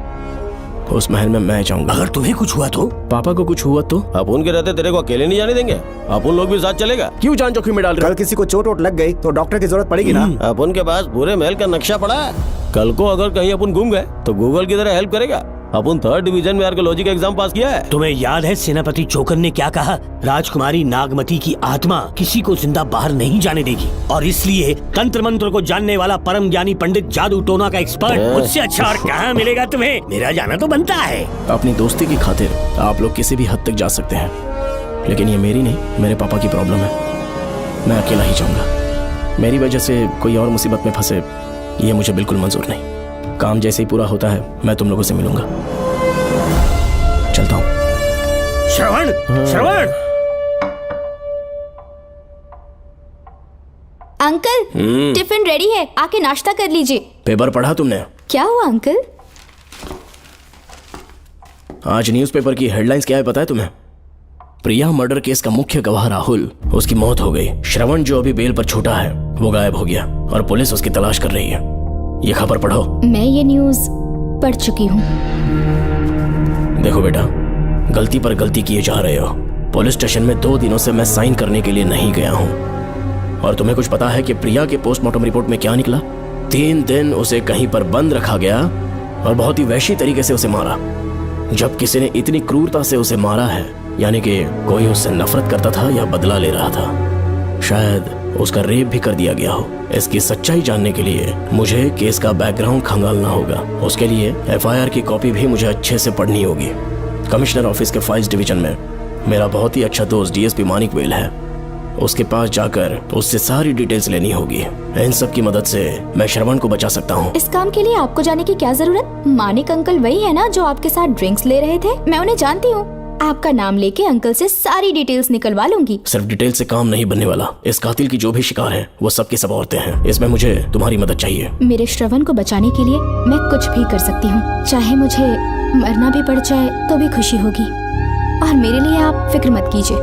उस महल में मैं जाऊंगा। अगर तुम्हें कुछ हुआ तो? पापा को कुछ हुआ तो? अपन के रहते तेरे को अकेले नहीं जाने देंगे। अपन लोग भी साथ चलेगा। क्यों जान जोखिम में डाल रहे? कल किसी को चोट वोट लग गई तो डॉक्टर की जरूरत पड़ेगी ना। अपन के पास पूरे महल का नक्शा पड़ा है। कल को अगर कहीं अपन घूम गए तो गूगल की तरह हेल्प करेगा। अपन 3rd डिवीजन में आर्कियोलॉजी का एग्जाम पास किया है। तुम्हें याद है सेनापति चोकर ने क्या कहा? राजकुमारी नागमती की आत्मा किसी को जिंदा बाहर नहीं जाने देगी और इसलिए तंत्र मंत्र को जानने वाला परम ज्ञानी पंडित जादू टोना का एक्सपर्ट मुझसे अच्छा और कहाँ मिलेगा तुम्हें? मेरा जाना तो बनता है। अपनी दोस्ती की खातिर आप लोग किसी भी हद तक जा सकते हैं, लेकिन ये मेरी नहीं, मेरे पापा की प्रॉब्लम है। मैं अकेला ही जाऊंगा। मेरी वजह से कोई और मुसीबत में फंसे ये मुझे बिल्कुल मंजूर नहीं। काम जैसे ही पूरा होता है मैं तुम लोगों से मिलूंगा। चलता हूँ। श्रवण, श्रवण। अंकल, टिफिन रेडी है, आके नाश्ता कर लीजिए। पेपर पढ़ा तुमने? क्या हुआ अंकल? आज न्यूज़पेपर की हेडलाइंस क्या है पता है तुम्हें? प्रिया मर्डर केस का मुख्य गवाह राहुल, उसकी मौत हो गई। श्रवण जो अभी बेल पर छूटा है वो गायब हो गया और पुलिस उसकी तलाश कर रही है। ये खबर पढ़ो। मैं ये न्यूज़ पढ़ चुकी हूँ। देखो बेटा, गलती पर गलती किए जा रहे हो। पुलिस स्टेशन में 2 दिनों से मैं साइन करने के लिए नहीं गया हूँ। और तुम्हें कुछ पता है कि प्रिया के पोस्टमार्टम रिपोर्ट में क्या निकला? 3 दिन उसे कहीं पर बंद रखा गया और बहुत ही वैश्य तरीके से उसे मारा। जब किसी ने इतनी क्रूरता से उसे मारा है, यानी कि कोई उससे नफरत करता था या बदला ले रहा था। शायद उसका रेप भी कर दिया गया हो। इसकी सच्चाई जानने के लिए मुझे केस का बैकग्राउंड खंगालना होगा। उसके लिए एफआईआर की कॉपी भी मुझे अच्छे से पढ़नी होगी। कमिश्नर ऑफिस के फाइल्स डिवीजन में मेरा बहुत ही अच्छा दोस्त डीएसपी मानिक वेल है। उसके पास जाकर उससे सारी डिटेल्स लेनी होगी। इन सब की मदद से मैं श्रवण को बचा सकता हूँ। इस काम के लिए आपको जाने की क्या जरूरत? मानिक अंकल वही है ना जो आपके साथ ड्रिंक्स ले रहे थे? मैं उन्हें जानती हूँ। आपका नाम लेके अंकल से सारी डिटेल्स निकलवा लूंगी। सिर्फ डिटेल से काम नहीं बनने वाला। इस कातिल की जो भी शिकार है वो सबकी सब औरतें हैं। इसमें मुझे तुम्हारी मदद चाहिए। मेरे श्रवण को बचाने के लिए मैं कुछ भी कर सकती हूँ। चाहे मुझे मरना भी पड़ जाए तो भी खुशी होगी। और मेरे लिए आप फिक्र मत कीजिए।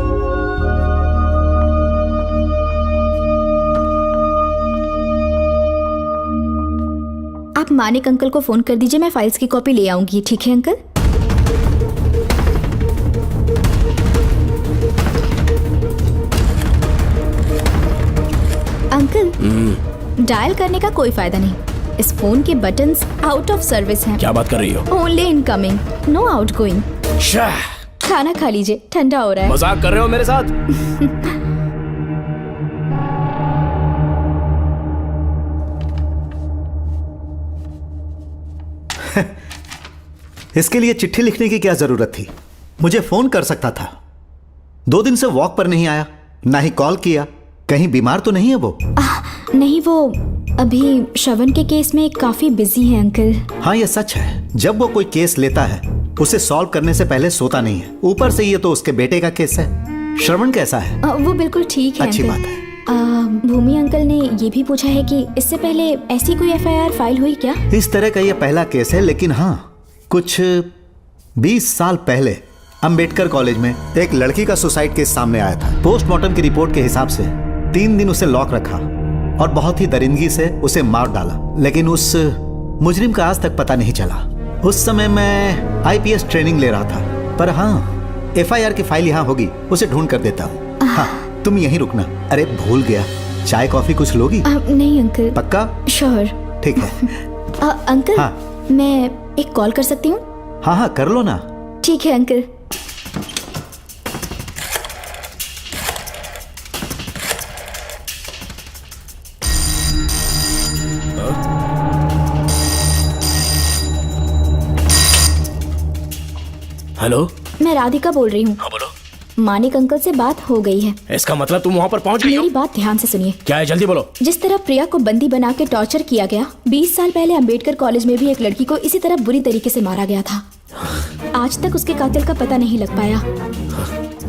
आप मानिक अंकल को फोन कर दीजिए, मैं फाइल्स की कॉपी ले आऊंगी। ठीक है अंकल? अंकल, डायल करने का कोई फायदा नहीं। इस फोन के बटन्स आउट ऑफ सर्विस हैं। क्या बात कर रही हो? Only incoming, no outgoing. खाना खा लीजिए, ठंडा हो रहा है। मजाक कर रहे हो मेरे साथ? इसके लिए चिट्ठी लिखने की क्या जरूरत थी? मुझे फोन कर सकता था। 2 दिन से वॉक पर नहीं आया, ना ही कॉल किया। कहीं बीमार तो नहीं है वो? नहीं, वो अभी श्रवण के केस में काफी बिजी है अंकल। हाँ, ये सच है। जब वो कोई केस लेता है उसे सॉल्व करने से पहले सोता नहीं है। ऊपर से ये तो उसके बेटे का केस है। श्रवण कैसा है? वो बिल्कुल ठीक है। अच्छी अंकल। बात है। भूमि अंकल ने ये भी पूछा है कि इससे पहले ऐसी कोई FIR फाइल हुई क्या? इस तरह का ये पहला केस है, लेकिन हाँ, कुछ 20 साल पहले अंबेडकर कॉलेज में एक लड़की का सुसाइड केस सामने आया था। पोस्टमार्टम की रिपोर्ट के हिसाब से 3 दिन उसे लॉक रखा और बहुत ही दरिंदगी से उसे मार डाला। लेकिन उस मुजरिम का आज तक पता नहीं चला। उस समय मैं IPS ट्रेनिंग ले रहा था। पर हाँ, FIR की फाइल यहाँ होगी, उसे ढूंढ कर देता हूँ। हाँ, तुम यहीं रुकना। अरे भूल गया, चाय कॉफी कुछ लोगी? नहीं अंकल। पक्का? श्योर। ठीक है। अंकल, हाँ। मैं एक कॉल कर सकती हूँ? हाँ हाँ, कर लो ना। ठीक है अंकल। हेलो, मैं राधिका बोल रही हूँ। हाँ बोलो। मानिक अंकल से बात हो गई है। इसका मतलब तुम वहाँ पर पहुँच गई हो? मेरी बात ध्यान से सुनिए। क्या है, जल्दी बोलो। जिस तरह प्रिया को बंदी बना के टॉर्चर किया गया, 20 साल पहले अंबेडकर कॉलेज में भी एक लड़की को इसी तरह बुरी तरीके से मारा गया था। आज तक उसके कातिल का पता नहीं लग पाया।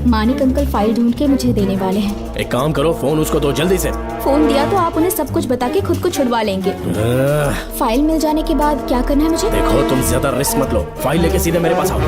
मानिक अंकल फाइल ढूंढ के मुझे देने वाले हैं। एक काम करो, फोन उसको दो जल्दी से। फोन दिया तो आप उन्हें सब कुछ बता के खुद को छुड़वा लेंगे। फाइल मिल जाने के बाद क्या करना है मुझे? देखो, तुम ज्यादा रिस्क मत लो। फाइल लेके सीधे मेरे पास आओ।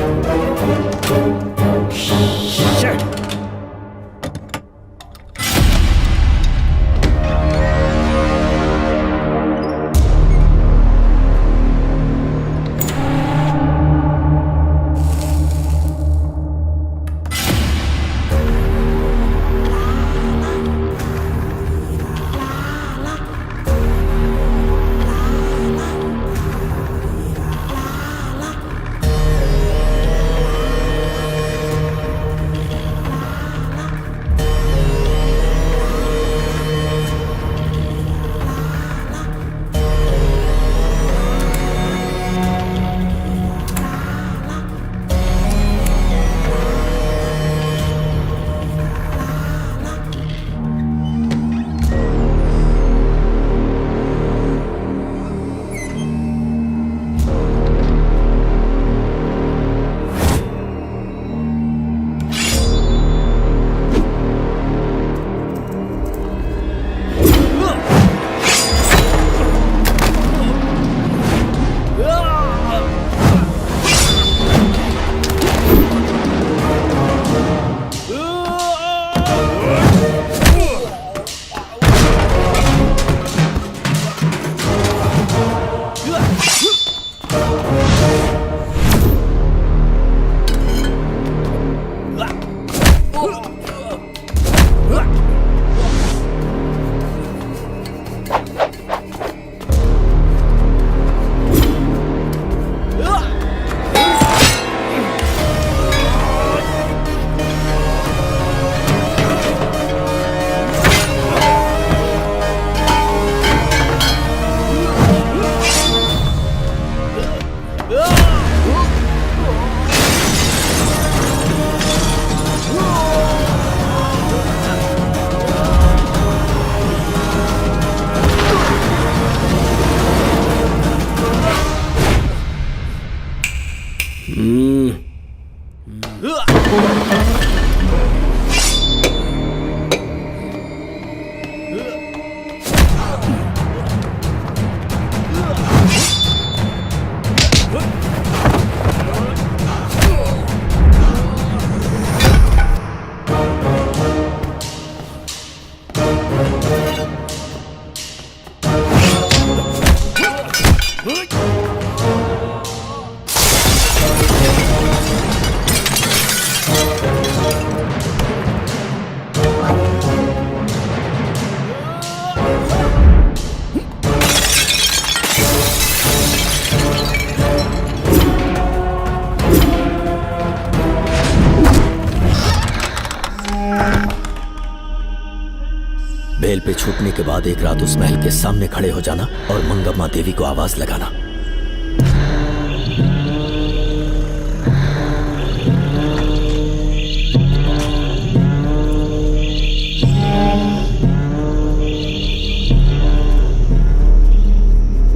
जेल पे छूटने के बाद एक रात उस महल के सामने खड़े हो जाना और मंगम्मा देवी को आवाज लगाना।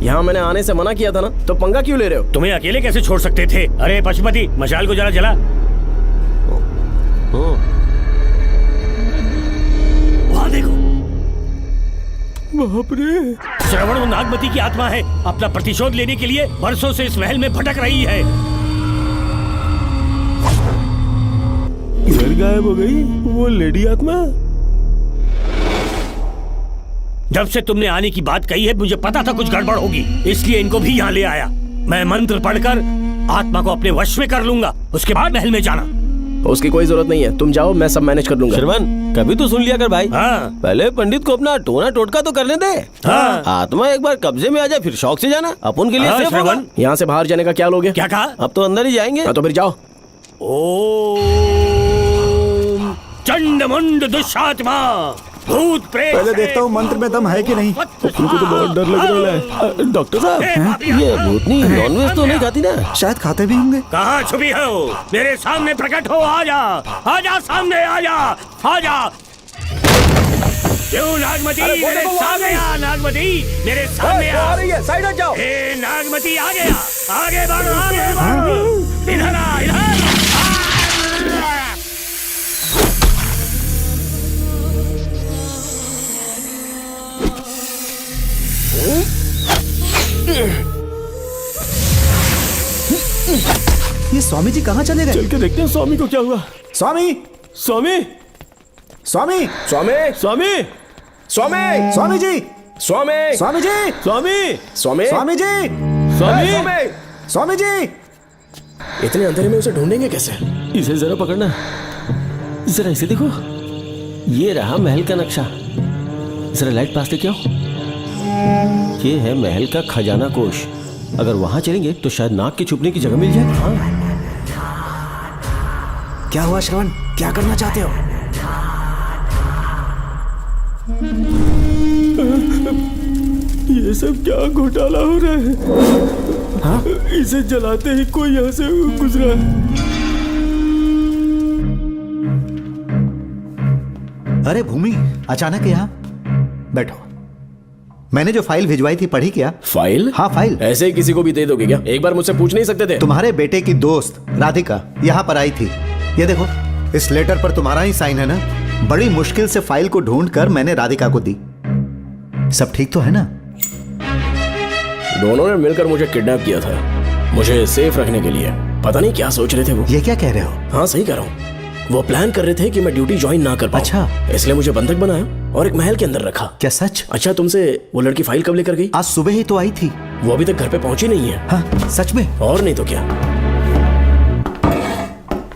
यहाँ मैंने आने से मना किया था ना, तो पंगा क्यों ले रहे हो? तुम्हें अकेले कैसे छोड़ सकते थे? अरे पशुपति, मशाल को जरा जला। वहाँ देखो। बाप रे! श्रवण वो नागमती की आत्मा है, अपना प्रतिशोध लेने के लिए बरसों से इस महल में भटक रही है। घर गायब हो गई वो लेडी आत्मा। जब से तुमने आने की बात कही है मुझे पता था कुछ गड़बड़ होगी, इसलिए इनको भी यहाँ ले आया। मैं मंत्र पढ़कर आत्मा को अपने वश में कर लूंगा, उसके बाद महल में जाना। उसकी कोई जरूरत नहीं है, तुम जाओ, मैं सब मैनेज कर लूंगा। श्रवण, कभी तो सुन लिया कर भाई। हाँ। पहले पंडित को अपना टोना टोटका तो करने दे। हाँ। आत्मा एक बार कब्जे में आ जाए फिर शौक से जाना, अपन के लिए सेफ होगा। श्रवण, यहाँ से बाहर जाने का क्या लोगे? क्या कहा? अब तो अंदर ही जाएंगे। हाँ, तो फिर जाओ। ओम चंडमुंड दुष्टात्मा भूत प्रेत। पहले देखता हूँ मंत्र में दम है कि नहीं। अपने को तो बहुत डर लग रहा है। डॉक्टर साहब, ये भूतनी नॉनवेज तो नहीं खाती ना? शायद खाते भी होंगे। कहाँ छुपी हो? मेरे सामने प्रकट हो, आजा, आजा सामने, आजा, आजा। क्यों नागमती मेरे सामने आ, नागमती मेरे सामने आ रही है, साइड हट जाओ। हे नागमती आ गया, आगे बढ़, आगे बढ़, इधर आ, इधर। ये स्वामी जी कहाँ चले गए? चल के देखते हैं स्वामी को क्या हुआ। स्वामी, स्वामी, स्वामी, स्वामी, स्वामी, स्वामी, स्वामी जी, स्वामी, स्वामी जी, स्वामी, स्वामी, स्वामी जी, स्वामी, स्वामी जी। इतने अंधेरे में उसे ढूंढेंगे कैसे? इसे जरा पकड़ना, जरा इसे देखो, ये रहा महल का नक्शा। जरा लाइट पास लेके आओ। ये है महल का खजाना कोष। अगर वहां चलेंगे तो शायद नाग के छुपने की जगह मिल जाए। हाँ। क्या हुआ श्रवण, क्या करना चाहते हो? ये सब क्या घोटाला हो रहा है? हाँ? इसे जलाते ही कोई यहाँ से गुजरा है। अरे भूमि, अचानक यहाँ? बैठो। मैंने जो फाइल भिजवाई थी पढ़ी क्या? फाइल? हाँ फाइल। ऐसे ही किसी को भी दे दोगे क्या? एक बार मुझसे पूछ नहीं सकते थे? तुम्हारे बेटे की दोस्त राधिका यहाँ पर आई थी। ये देखो, इस लेटर पर तुम्हारा ही साइन है ना? बड़ी मुश्किल से फाइल को ढूंढकर मैंने राधिका को दी। सब ठीक तो है ना? दोनों ने मिलकर मुझे किडनैप किया था, मुझे सेफ रखने के लिए। पता नहीं क्या सोच रहे थे वो। ये क्या कह रहे हो? हाँ सही कह रहा हूँ। वो प्लान कर रहे थे कि मैं ड्यूटी ज्वाइन ना कर पाऊं। अच्छा। इसलिए मुझे बंधक बनाया और एक महल के अंदर रखा। क्या सच? अच्छा, तुमसे वो लड़की फाइल कब लेकर गई? आज सुबह ही तो आई थी। वो अभी तक घर पे पहुंची नहीं है। हाँ, सच में? और नहीं तो क्या।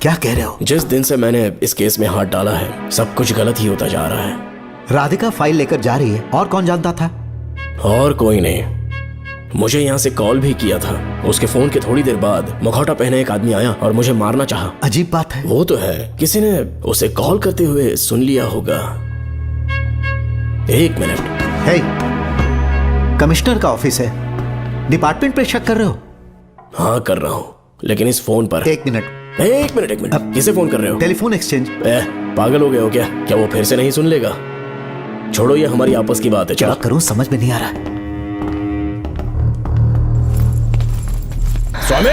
क्या कह रहे हो? जिस दिन से मैंने इस केस में हाथ डाला है सब कुछ गलत ही होता जा रहा है। राधिका फाइल लेकर जा रही है, और कौन जानता था? और कोई नहीं। मुझे यहाँ से कॉल भी किया था। उसके फोन के थोड़ी देर बाद मुखौटा पहने एक आदमी आया और मुझे मारना चाहा। अजीब बात है। वो तो है, किसी ने उसे कॉल करते हुए सुन लिया होगा। एक मिनट। हे, कमिश्नर का ऑफिस है, डिपार्टमेंट पे शक कर रहे हो? हाँ कर रहा हूँ, लेकिन इस फोन पर। एक मिनट, एक मिनट। किसे फोन कर रहे हो? Telephone exchange. पागल हो गए हो क्या? क्या वो फिर से नहीं सुन लेगा? छोड़ो, ये हमारी आपस की बात है। क्या करूं समझ में नहीं आ रहा। स्वामी,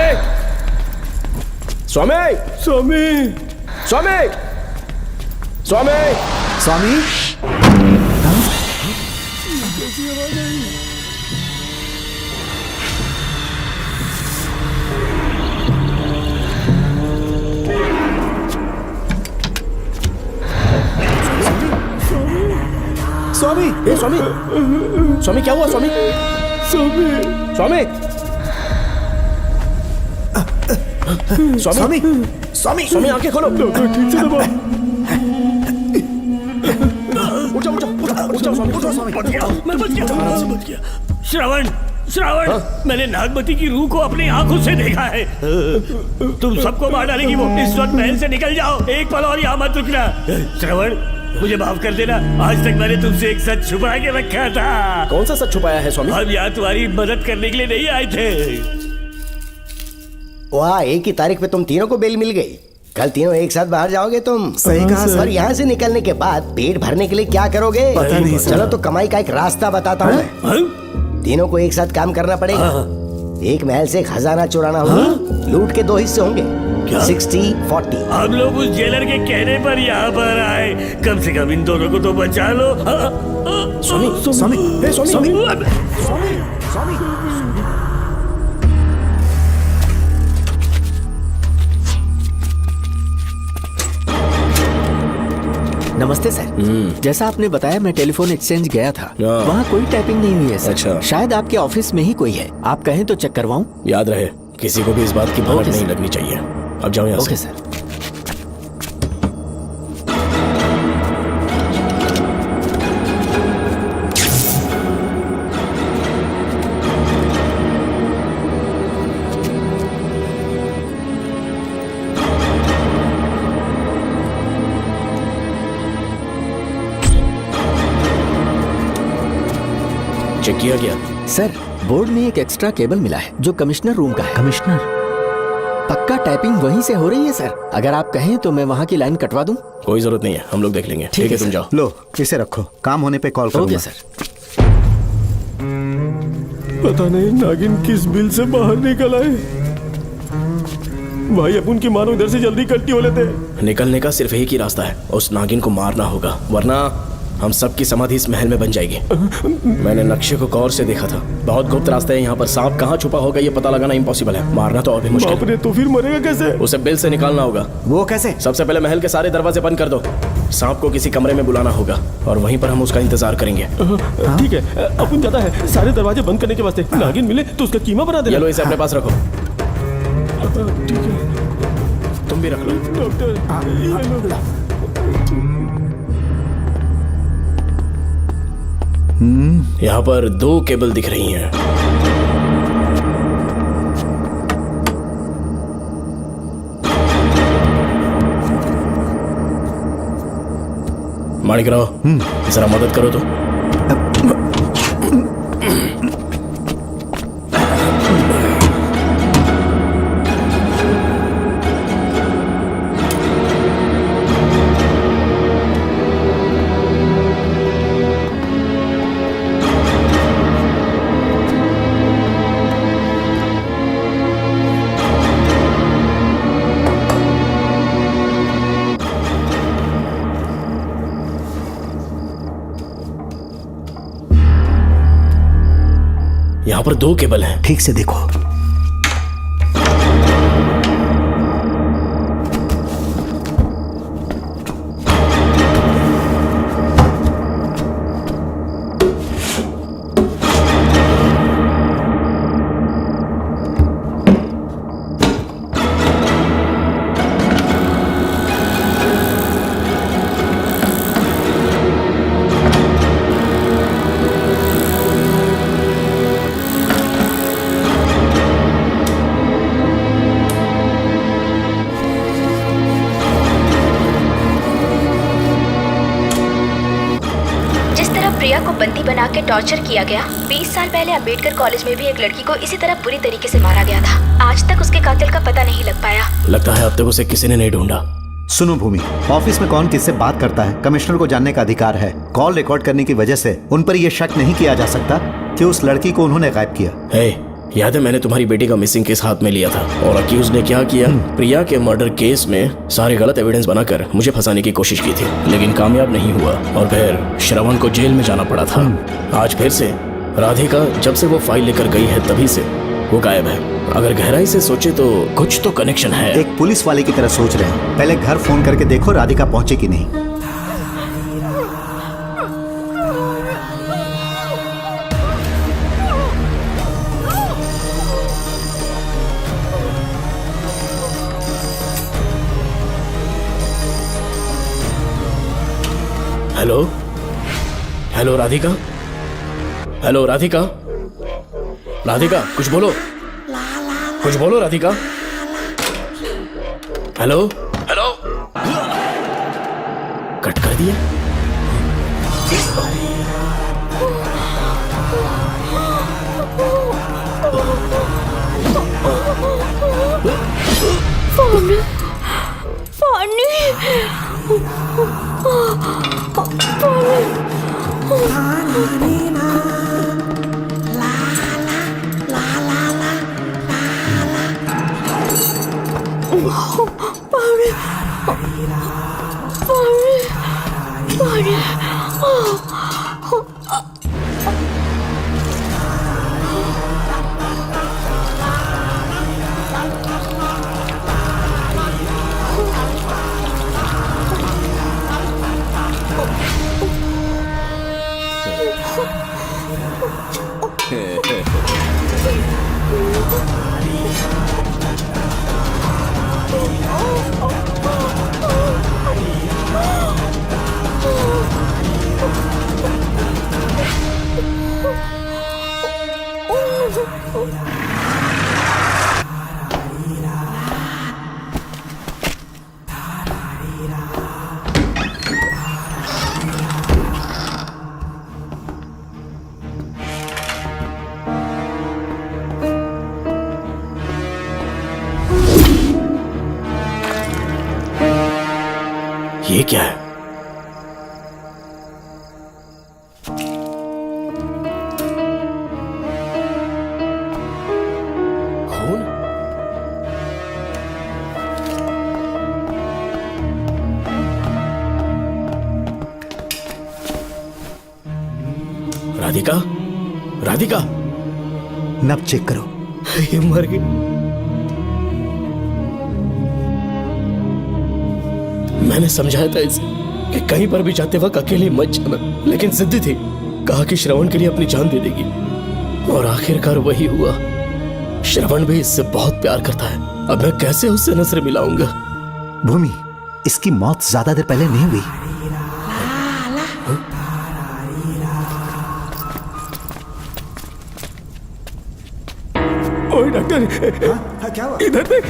स्वामी, स्वामी, स्वामी, स्वामी, स्वामी। स्वामी, ए स्वामी, स्वामी क्या हुआ? स्वामी, स्वामी, स्वामी, स्वामी, स्वामी, स्वामी आंखें खोलो। डॉक्टर ठीक से दबाओ। उठो स्वामी, मैं बच गया। श्रवण, श्रवण, मैंने नागमती की रूह को अपनी आंखों से देखा है। तुम सबको मार डालेगी वो। इस वक्त महल से निकल जाओ, एक पल और यहाँ मत रुकना। श्रवण, मुझे माफ कर देना, आज तक मैंने तुमसे एक सच छुपा के रखा था। कौन सा सच छुपाया है स्वामी? हम यहाँ तुम्हारी मदद करने के लिए नहीं आए थे। वाह, एक ही तारीख पे तुम तीनों को बेल मिल गई। कल तीनों एक साथ बाहर जाओगे तुम। सही कहा सर। और यहाँ से निकलने के बाद पेट भरने के लिए क्या करोगे? पता नहीं सर। चलो तो कमाई का एक रास्ता बताता हूँ मैं। तीनों को एक साथ काम करना पड़ेगा। एक महल से खजाना चुराना होगा। लूट के 2 हिस्से होंगे, 60-40। हम लोग उस जेलर के कहने पर यहाँ पर आए, कम से कम इन दोनों को तो बचा लो। स्वामी, स्वामी, हे स्वामी, स्वामी। नमस्ते सर। जैसा आपने बताया मैं टेलीफोन एक्सचेंज गया था, वहाँ कोई टैपिंग नहीं हुई है सर। अच्छा। शायद आपके ऑफिस में ही कोई है, आप कहें तो चेक करवाऊं? याद रहे, किसी को भी इस बात की भनक नहीं लगनी चाहिए। अब जाओ यहाँ से। Okay sir. चेक किया गया सर। बोर्ड में एक एक्स्ट्रा केबल मिला है जो कमिश्नर रूम का है। कमिश्नर? पक्का टाइपिंग वहीं से हो रही है सर। अगर आप कहें तो मैं वहाँ की लाइन कटवा दूं? कोई जरूरत नहीं है, हम लोग देख लेंगे। ठीक है, तुम जाओ। लो इसे रखो, काम होने पे कॉल करूंगा। Okay sir. पता नहीं नागिन किस बिल से बाहर निकल आए। भाई अपन की मानो इधर से जल्दी कट्टी हो लेते। निकलने का सिर्फ एक ही रास्ता है, उस नागिन को मारना होगा, वरना हम सबकी समाधि इस महल में बन जाएगी। मैंने नक्शे को गौर से देखा था, बहुत गुप्त रास्ता है यहाँ पर। सांप कहाँ छुपा होगा ये पता लगाना इम्पॉसिबल है, मारना तो और भी मुश्किल। बाप रे, तो फिर मरेगा कैसे? उसे बिल से निकालना होगा। वो कैसे? सबसे पहले महल के सारे दरवाजे बंद कर दो। सांप को किसी कमरे में बुलाना होगा और वहीं पर हम उसका इंतजार करेंगे। ठीक है, अपन जाता है सारे दरवाजे बंद करने के वास्ते। नागिन मिले तो उसका कीमा बना देना। चलो इसे अपने पास रखो। ठीक है, तुम भी रख लो। डॉक्टर यहाँ पर 2 केबल दिख रही हैं। माणिकराव, जरा मदद करो तो। यहाँ पर 2 केबल हैं। ठीक से देखो। प्रिया को बंदी बना के टॉर्चर किया गया। 20 साल पहले अम्बेडकर कॉलेज में भी एक लड़की को इसी तरह बुरी तरीके से मारा गया था। आज तक उसके कातिल का पता नहीं लग पाया। लगता है अब तक उसे किसी ने नहीं ढूंढा। सुनो भूमि, ऑफिस में कौन किससे बात करता है कमिश्नर को जानने का अधिकार है। कॉल रिकॉर्ड करने की वजह से उन पर यह शक नहीं किया जा सकता कि उस लड़की को उन्होंने गायब किया। याद है मैंने तुम्हारी बेटी का मिसिंग केस हाथ में लिया था और अक्यूज ने क्या किया, प्रिया के मर्डर केस में सारे गलत एविडेंस बनाकर मुझे फंसाने की कोशिश की थी, लेकिन कामयाब नहीं हुआ और फिर श्रवण को जेल में जाना पड़ा था। आज फिर से राधिका जब से वो फाइल लेकर गई है तभी से वो गायब है। अगर गहराई से सोचे तो कुछ तो कनेक्शन है। एक पुलिस वाले की तरह सोच रहे हैं। पहले घर फोन करके देखो राधिका पहुंचे कि नहीं। Hello hello Radhika, hello Radhika, Radhika कुछ बोलो, कुछ बोलो राधिका। हेलो हेलो, कट कर दिया। ये क्या है? खून? राधिका, राधिका, नब चेक करो। ये मर गई। मैंने समझाया था इसे कि कहीं पर भी जाते वक्त अकेले मत जाना, लेकिन जिद्दी थी। कहा कि श्रवण के लिए अपनी जान दे देगी, और आखिरकार वही हुआ। श्रवण भी इससे बहुत प्यार करता है। अब मैं कैसे उससे नजर मिलाऊंगा? भूमि, इसकी मौत ज्यादा देर पहले नहीं हुई। ओए डॉक्टर, क्या हुआ? इधर देख,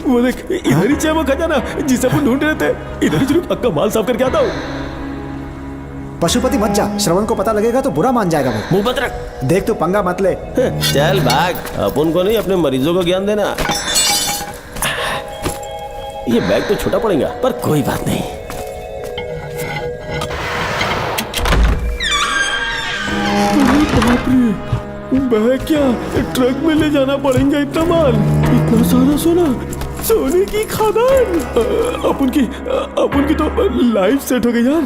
वो देख, इधर ही है वो खजाना जिसे अपन ढूंढ रहे थे। इधर ही चलो, पक्का माल साफ करके आता हूँ। पशुपति मत जा, श्रवण को पता लगेगा तो बुरा मान जाएगा वो। मुंह बंद रख। देख तू पंगा मत ले। चल भाग, अपन को नहीं अपने मरीजों को ज्ञान देना। ये बैग तो छोटा पड़ेगा, पर कोई बात नहीं। बैग क्या ट्रक में ले जाना पड़ेगा? इतना माल, इतना सारा सोना, सोने की खदान। अपन की तो लाइफ सेट हो गई यार।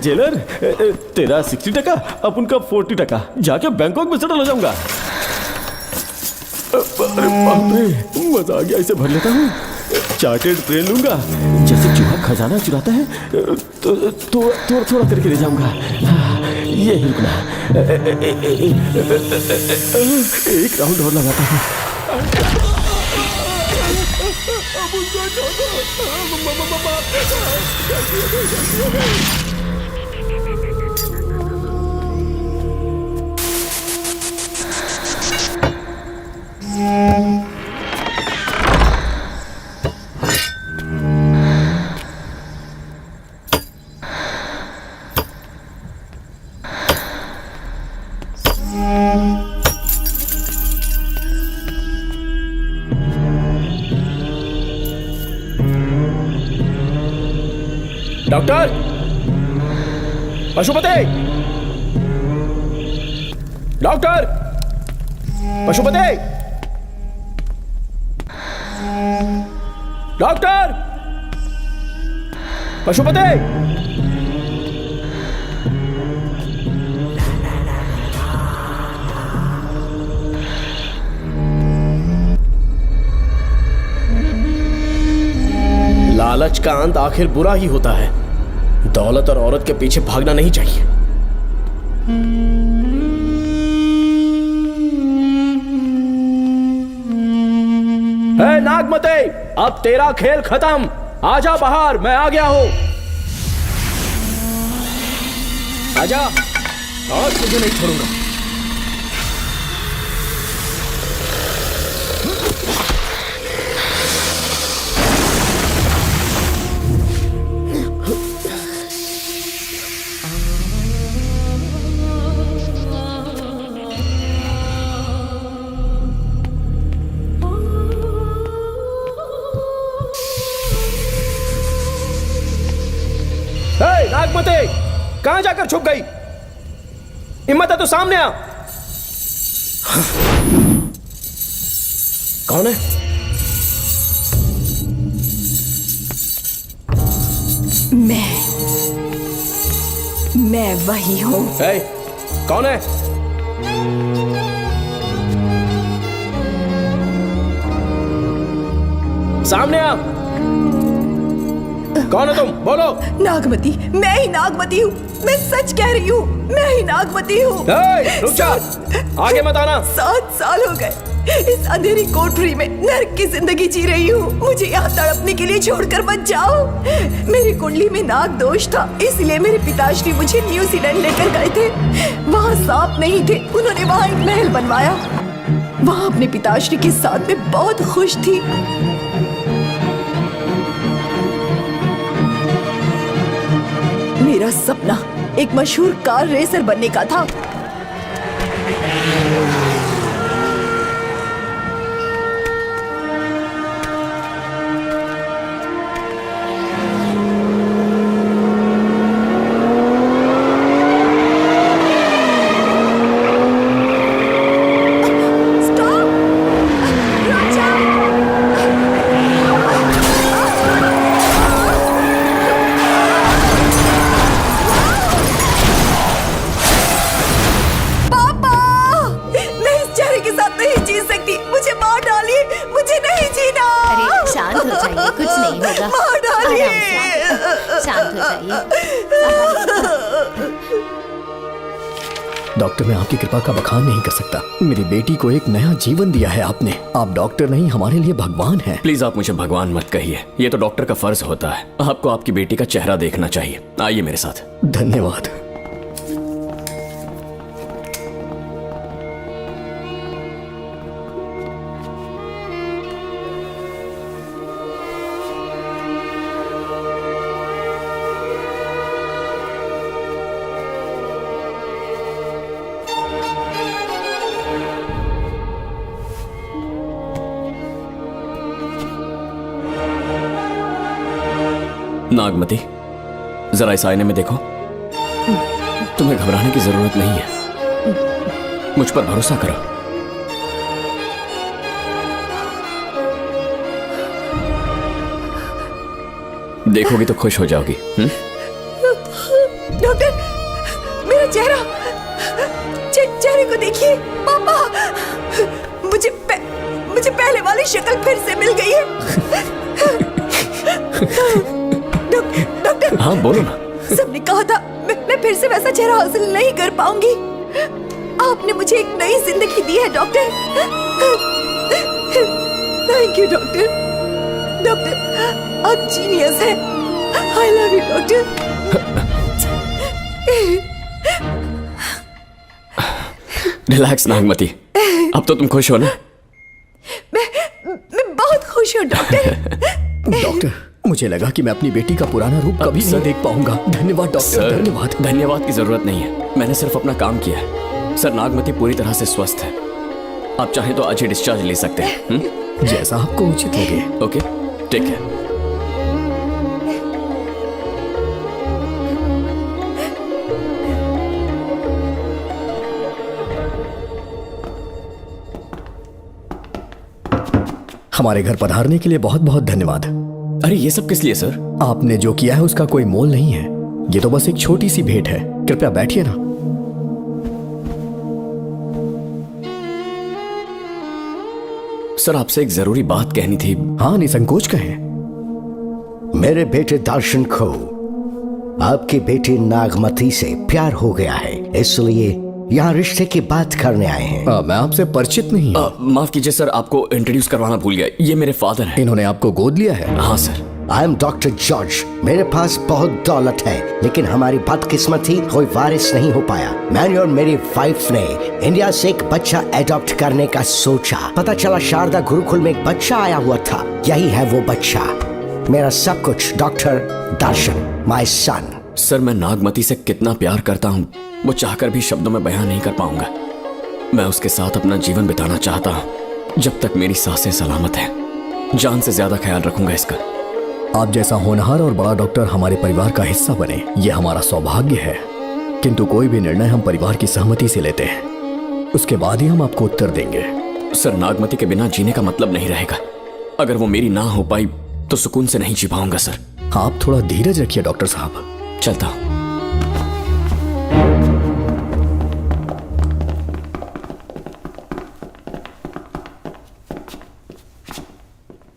जेलर, तेरा 60%, अपन का 40%। जाके बैंकॉक में सेटल हो जाऊंगा। अरे बाप रे, मजा आ गया। इसे भर लेता हूँ। चार्टेड प्लेन लूंगा, जैसे चूहा खजाना चुराता है तो थोड़ा थोड़ा करके ले जाऊंगा। ये ही रुकना। एक राउंड और लगाता हूँ। Doctor, Pashupati, doctor, Pashupati, doctor, Pashupati. लालच का अंत आखिर बुरा ही होता है। दौलत और औरत के पीछे भागना नहीं चाहिए। हे नागमते, अब तेरा खेल खत्म। आजा बाहर, मैं आ गया हूं। आजा, आज तुझे नहीं छोड़ूंगा। नागमते, कहां जाकर छुप गई? हिम्मत है तो सामने आ। कौन है? मैं वही हूँ। कौन है? सामने आ। कौन है तुम? बोलो। नागमती, मैं ही नागमती हूँ। मैं सच कह रही हूँ, मैं ही नागमती हूँ। रुक जा, आगे मत आना। 7 साल हो गए इस अंधेरी कोठरी में नर्क की जिंदगी जी रही हूँ। मुझे यहाँ तड़पने के लिए छोड़कर मत जाओ। मेरी कुंडली में नाग दोष था, इसलिए मेरे पिताश्री मुझे न्यूजीलैंड लेकर गए थे। वहाँ सांप नहीं थे, उन्होंने वहाँ एक महल बनवाया। वहाँ अपने पिताश्री के साथ में बहुत खुश थी। मेरा सपना एक मशहूर कार रेसर बनने का था। डॉक्टर, मैं आपकी कृपा का बखान नहीं कर सकता। मेरी बेटी को एक नया जीवन दिया है आपने। आप डॉक्टर नहीं, हमारे लिए भगवान हैं। प्लीज आप मुझे भगवान मत कहिए, ये तो डॉक्टर का फर्ज होता है। आपको आपकी बेटी का चेहरा देखना चाहिए। आइए मेरे साथ। धन्यवाद। नागमती, जरा इस आईने में देखो। तुम्हें घबराने की जरूरत नहीं है, मुझ पर भरोसा करो। देखोगी तो खुश हो जाओगी। डॉक्टर, मेरा चेहरा, चेहरे को देखिए। पापा, मुझे पहले वाली शक्ल फिर से मिल गई है। डॉक्टर, हाँ बोलो ना। सबने कहा था मैं फिर से वैसा चेहरा हासिल नहीं कर पाऊंगी। आपने मुझे एक नई जिंदगी दी है doctor. Thank you doctor. Doctor, आप जीनियस हैं। I love you doctor. Relax Nagmati, अब तो तुम खुश हो ना? मैं बहुत खुश हूँ डॉक्टर। डॉक्टर, मुझे लगा कि मैं अपनी बेटी का पुराना रूप कभी नहीं देख पाऊंगा। धन्यवाद डॉक्टर, धन्यवाद। धन्यवाद की जरूरत नहीं है, मैंने सिर्फ अपना काम किया है। सर, नागमती पूरी तरह से स्वस्थ है। आप चाहें तो आज ही डिस्चार्ज ले सकते हैं। जैसा आपको उचित लगे। Okay, take care. हमारे घर पधारने के लिए बहुत बहुत धन्यवाद। अरे ये सब किस लिए सर? आपने जो किया है उसका कोई मोल नहीं है। ये तो बस एक छोटी सी भेंट है। कृपया बैठिए ना। सर, आपसे एक जरूरी बात कहनी थी। हाँ, निसंकोच कहें। मेरे बेटे दर्शन को आपकी बेटी नागमती से प्यार हो गया है, इसलिए यहाँ रिश्ते की बात करने आए हैं। मैं आपसे परिचित नहीं हूँ। माफ कीजिए सर, आपको इंट्रोड्यूस करवाना भूल गया। ये मेरे फादर हैं। इन्होंने आपको गोद लिया है? हाँ sir. I am doctor George. मेरे पास बहुत दौलत है, लेकिन हमारी बदकिस्मती कोई वारिस नहीं हो पाया। मैंने और मेरी वाइफ ने इंडिया से एक बच्चा एडॉप्ट करने का सोचा। पता चला शारदा गुरुकुल में एक बच्चा आया हुआ था। यही है वो बच्चा, मेरा सब कुछ। Doctor Darshan, my son. Sir, मैं नागमती से कितना प्यार करता हूँ वो चाहकर भी शब्दों में बयान नहीं कर पाऊंगा। मैं उसके साथ अपना जीवन बिताना चाहता हूँ जब तक मेरी सांसें सलामत हैं। जान से ज्यादा ख्याल रखूंगा इसका। आप जैसा होनहार और बड़ा डॉक्टर हमारे परिवार का हिस्सा बने, ये हमारा सौभाग्य है। किंतु कोई भी निर्णय हम परिवार की सहमति से लेते हैं, उसके बाद ही हम आपको उत्तर देंगे। सर, नागमती के बिना जीने का मतलब नहीं रहेगा। अगर वो मेरी ना हो पाई तो सुकून से नहीं जी पाऊंगा सर। आप थोड़ा धीरज रखिए डॉक्टर साहब। चलता हूं।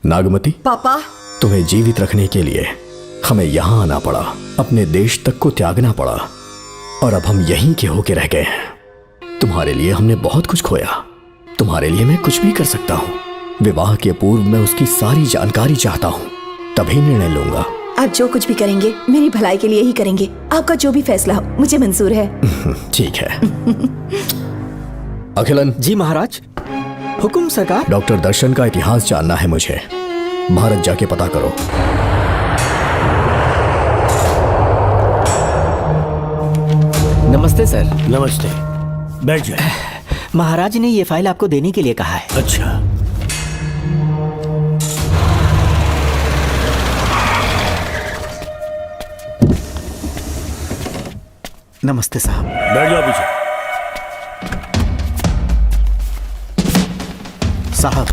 नागमती, पापा, तुम्हें जीवित रखने के लिए हमें यहाँ आना पड़ा, अपने देश तक को त्यागना पड़ा, और अब हम यहीं के होके रह गए हैं। तुम्हारे लिए हमने बहुत कुछ खोया, तुम्हारे लिए मैं कुछ भी कर सकता हूँ। विवाह के पूर्व मैं उसकी सारी जानकारी चाहता हूँ, तभी निर्णय लूंगा। आप जो कुछ भी करेंगे मेरी भलाई के लिए ही करेंगे। आपका जो भी फैसला हो मुझे मंजूर है। ठीक है। अखिलन। जी महाराज। हुकुम सरकार। डॉक्टर दर्शन का इतिहास जानना है मुझे। भारत जाके पता करो। नमस्ते सर। नमस्ते, बैठ जाए। महाराज ने ये फाइल आपको देने के लिए कहा है। अच्छा। नमस्ते साहब। बैठ जाओ पीछे। साहब,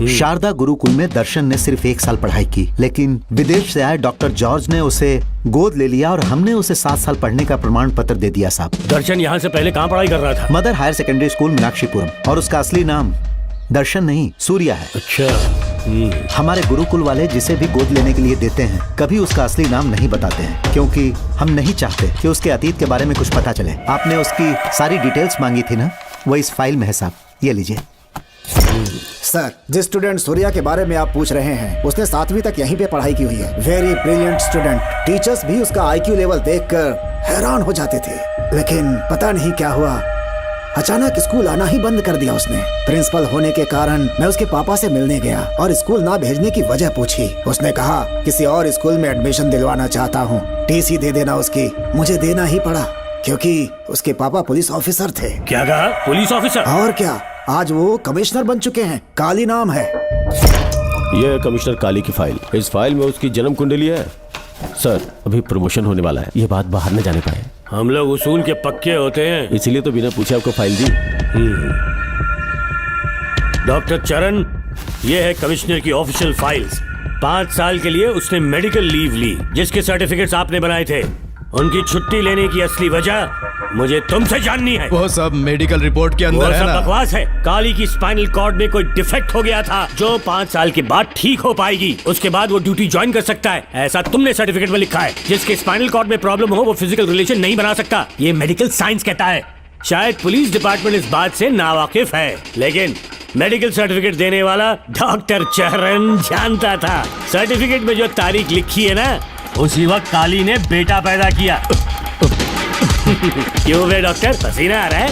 शारदा गुरुकुल में दर्शन ने सिर्फ 1 साल पढ़ाई की, लेकिन विदेश से आए डॉक्टर जॉर्ज ने उसे गोद ले लिया और हमने उसे 7 साल पढ़ने का प्रमाण पत्र दे दिया साहब। दर्शन यहाँ से पहले कहाँ पढ़ाई कर रहा था? Mother higher secondary school Meenakshipuram, और उसका असली नाम दर्शन नहीं सूर्या है। अच्छा। हमारे गुरुकुल वाले जिसे भी गोद लेने के लिए देते हैं कभी उसका असली नाम नहीं बताते हैं, क्योंकि हम नहीं चाहते कि उसके अतीत के बारे में कुछ पता चले। आपने उसकी सारी डिटेल्स मांगी थी ना, वो इस फाइल में है साहब, ये लीजिए। सर, जिस स्टूडेंट सूर्या के बारे में आप पूछ रहे हैं उसने 7वीं तक यहीं पे पढ़ाई की हुई है। Very brilliant student. टीचर्स भी उसका IQ लेवल देखकर हैरान हो जाते थे, लेकिन पता नहीं क्या हुआ, अचानक स्कूल आना ही बंद कर दिया उसने। प्रिंसिपल होने के कारण मैं उसके पापा से मिलने गया और स्कूल ना भेजने की वजह पूछी। उसने कहा किसी और स्कूल में एडमिशन दिलवाना चाहता हूँ, TC दे देना उसकी। मुझे देना ही पड़ा क्योंकि उसके पापा पुलिस ऑफिसर थे। क्या कहा? Police officer? और क्या, आज वो कमिश्नर बन चुके हैं। काली नाम है। यह है कमिश्नर काली की फाइल। इस फाइल में उसकी जन्म कुंडली है। सर, अभी प्रमोशन होने वाला है, ये बात बाहर न जाने पाए। हम लोग उसूल के पक्के होते हैं, इसीलिए तो बिना पूछे आपको फाइल दी। डॉक्टर चरण, ये है कमिश्नर की ऑफिशियल फाइल्स। 5 साल के लिए उसने मेडिकल लीव ली, जिसके सर्टिफिकेट्स आपने बनाए थे। उनकी छुट्टी लेने की असली वजह मुझे तुमसे जाननी है। वो सब मेडिकल रिपोर्ट के अंदर वो है सब ना? बकवास है। काली की स्पाइनल कॉर्ड में कोई डिफेक्ट हो गया था जो 5 साल के बाद ठीक हो पाएगी। उसके बाद वो ड्यूटी ज्वाइन कर सकता है, ऐसा तुमने सर्टिफिकेट में लिखा है। जिसके स्पाइनल कॉर्ड में प्रॉब्लम हो वो फिजिकल रिलेशन नहीं बना सकता, ये मेडिकल साइंस कहता है। शायद पुलिस डिपार्टमेंट इस बात से नावाकिफ है, लेकिन मेडिकल सर्टिफिकेट देने वाला डॉक्टर चरण जानता था। सर्टिफिकेट में जो तारीख लिखी है ना, उसी वक्त काली ने बेटा पैदा किया। क्यों बे डॉक्टर, पसीना आ रहा है?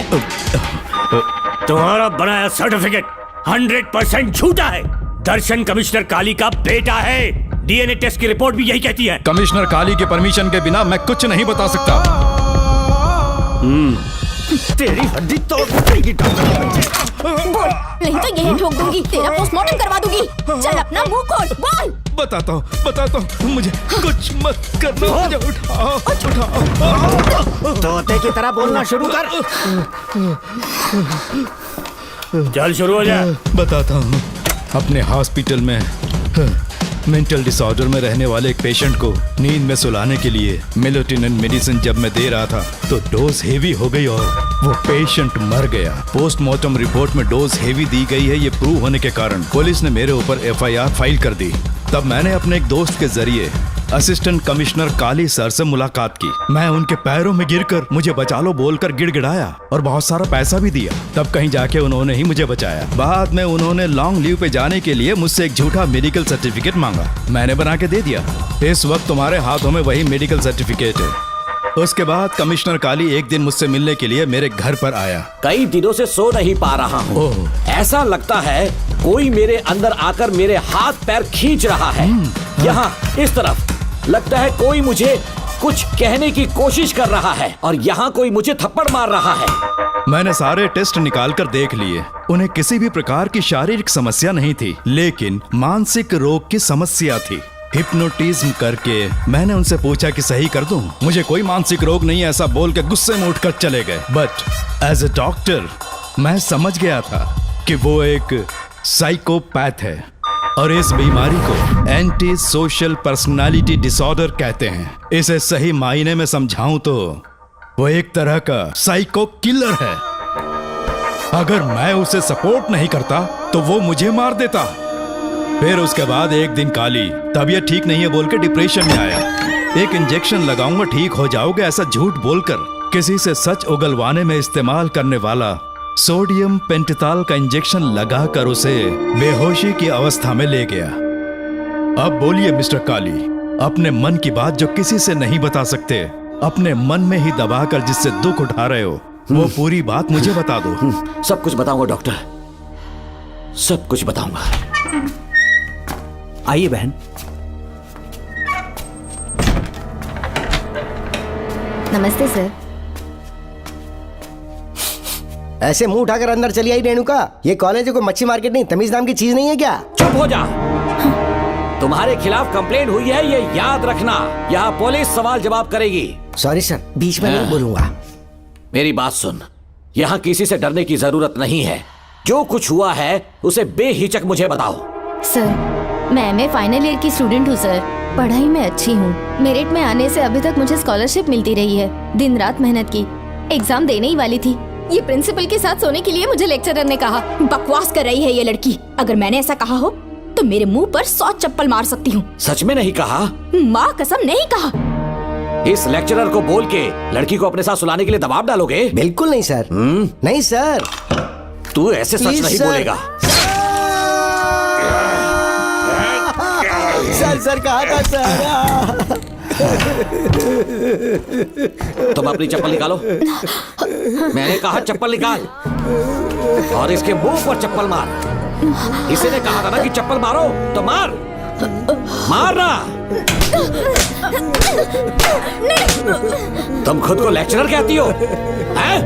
तुम्हारा बनाया सर्टिफिकेट 100% झूठा है। दर्शन कमिश्नर काली का बेटा है। DNA टेस्ट की रिपोर्ट भी यही कहती है। कमिश्नर काली के परमिशन के बिना मैं कुछ नहीं बता सकता। तेरी हड्डी तोड़ देगी बोल, नहीं तो यही ठोक दूंगी, तेरा पोस्टमार्टम करवा दूंगी। चल अपना मुंह खोल, बोल। बताता हूँ, मुझे कुछ मत करना। मुझे उठाओ। तोते की तरह बोलना शुरू कर। चल शुरू हो जा। बताता हूँ, अपने हॉस्पिटल में मेंटल डिसऑर्डर में रहने वाले एक पेशेंट को नींद में सुलाने के लिए मेलेटोनिन मेडिसिन जब मैं दे रहा था तो डोज हेवी हो गई और वो पेशेंट मर गया। पोस्टमार्टम रिपोर्ट में डोज हेवी दी गई है, ये प्रूव होने के कारण पुलिस ने मेरे ऊपर FIR फाइल कर दी। तब मैंने अपने एक दोस्त के जरिए असिस्टेंट कमिश्नर काली सर से मुलाकात की। मैं उनके पैरों में गिरकर मुझे बचा लो बोलकर गिड़गिड़ाया और बहुत सारा पैसा भी दिया। तब कहीं जाके उन्होंने ही मुझे बचाया। बाद में उन्होंने लॉन्ग लीव पे जाने के लिए मुझसे एक झूठा मेडिकल सर्टिफिकेट मांगा, मैंने बना के दे दिया। इस वक्त तुम्हारे हाथों में वही मेडिकल सर्टिफिकेट है। उसके बाद कमिश्नर काली एक दिन मुझसे मिलने के लिए मेरे घर पर आया। कई दिनों से सो नहीं पा रहा हूँ। ऐसा लगता है कोई मेरे अंदर आकर मेरे हाथ पैर खींच रहा है। यहाँ इस तरफ लगता है कोई मुझे कुछ कहने की कोशिश कर रहा है और यहाँ कोई मुझे थप्पड़ मार रहा है। मैंने सारे टेस्ट निकाल कर देख लिए, उन्हें किसी भी प्रकार की शारीरिक समस्या नहीं थी, लेकिन मानसिक रोग की समस्या थी। हिप्नोटिज्म करके मैंने उनसे पूछा कि सही कर दूं। मुझे कोई मानसिक रोग नहीं है ऐसा बोल के गुस्से में उठकर चले गए। बट एज ए डॉक्टर मैं समझ गया था कि वो एक साइकोपैथ है और इस बीमारी को एंटी सोशल पर्सनालिटी डिसऑर्डर कहते हैं। इसे सही मायने में समझाऊं तो वो एक तरह का साइको किलर है। अगर मैं उसे सपोर्ट नहीं करता तो वो मुझे मार देता। फिर उसके बाद एक दिन काली तबीयत ठीक नहीं है बोल के डिप्रेशन में आया। एक इंजेक्शन लगाऊंगा ठीक हो जाओगे ऐसा झूठ बोलकर किसी से सच उगलवाने में इस्तेमाल करने वाला सोडियम पेंटेथॉल का इंजेक्शन लगाकर उसे बेहोशी की अवस्था में ले गया। अब बोलिए मिस्टर काली, अपने मन की बात जो किसी से नहीं बता सकते, अपने मन में ही दबाकर जिससे दुख उठा रहे हो, वो पूरी बात मुझे बता दो। सब कुछ बताऊंगा डॉक्टर, सब कुछ बताऊंगा। आइए बहन। नमस्ते सर। ऐसे मुंह उठाकर अंदर चली आई रेणुका। ये कॉलेज है कोई मच्छी मार्केट नहीं, तमीज नाम की चीज नहीं है क्या? चुप हो जा। तुम्हारे खिलाफ कंप्लेंट हुई है ये याद रखना। यहाँ पुलिस सवाल जवाब करेगी। सॉरी सर, बीच में नहीं बोलूंगा। मेरी बात सुन, यहाँ किसी से डरने की जरूरत नहीं है। जो कुछ हुआ है उसे बेहिचक मुझे बताओ। सर मैं एमए फाइनल ईयर की स्टूडेंट हूँ सर। पढ़ाई में अच्छी हूँ। मेरिट में आने से अभी तक मुझे स्कॉलरशिप मिलती रही है। दिन रात मेहनत की, एग्जाम देने ही वाली थी। ये प्रिंसिपल के साथ सोने के लिए मुझे लेक्चरर ने कहा। बकवास कर रही है ये लड़की। अगर मैंने ऐसा कहा हो तो मेरे मुंह पर 100 चप्पल मार सकती हूँ। सच में नहीं कहा? माँ कसम नहीं कहा। इस लेक्चरर को बोल के लड़की को अपने साथ सुलाने के लिए दबाव डालोगे? बिल्कुल नहीं सर। नहीं सर। तू ऐसे सच नहीं बोलेगा। सर कहा था सर। तुम अपनी चप्पल निकालो। मैंने कहा चप्पल निकाल और इसके मुंह पर चप्पल मार। इसी ने कहा था ना कि चप्पल मारो तो मार। मारना। तुम खुद को लेक्चरर कहती हो हैं?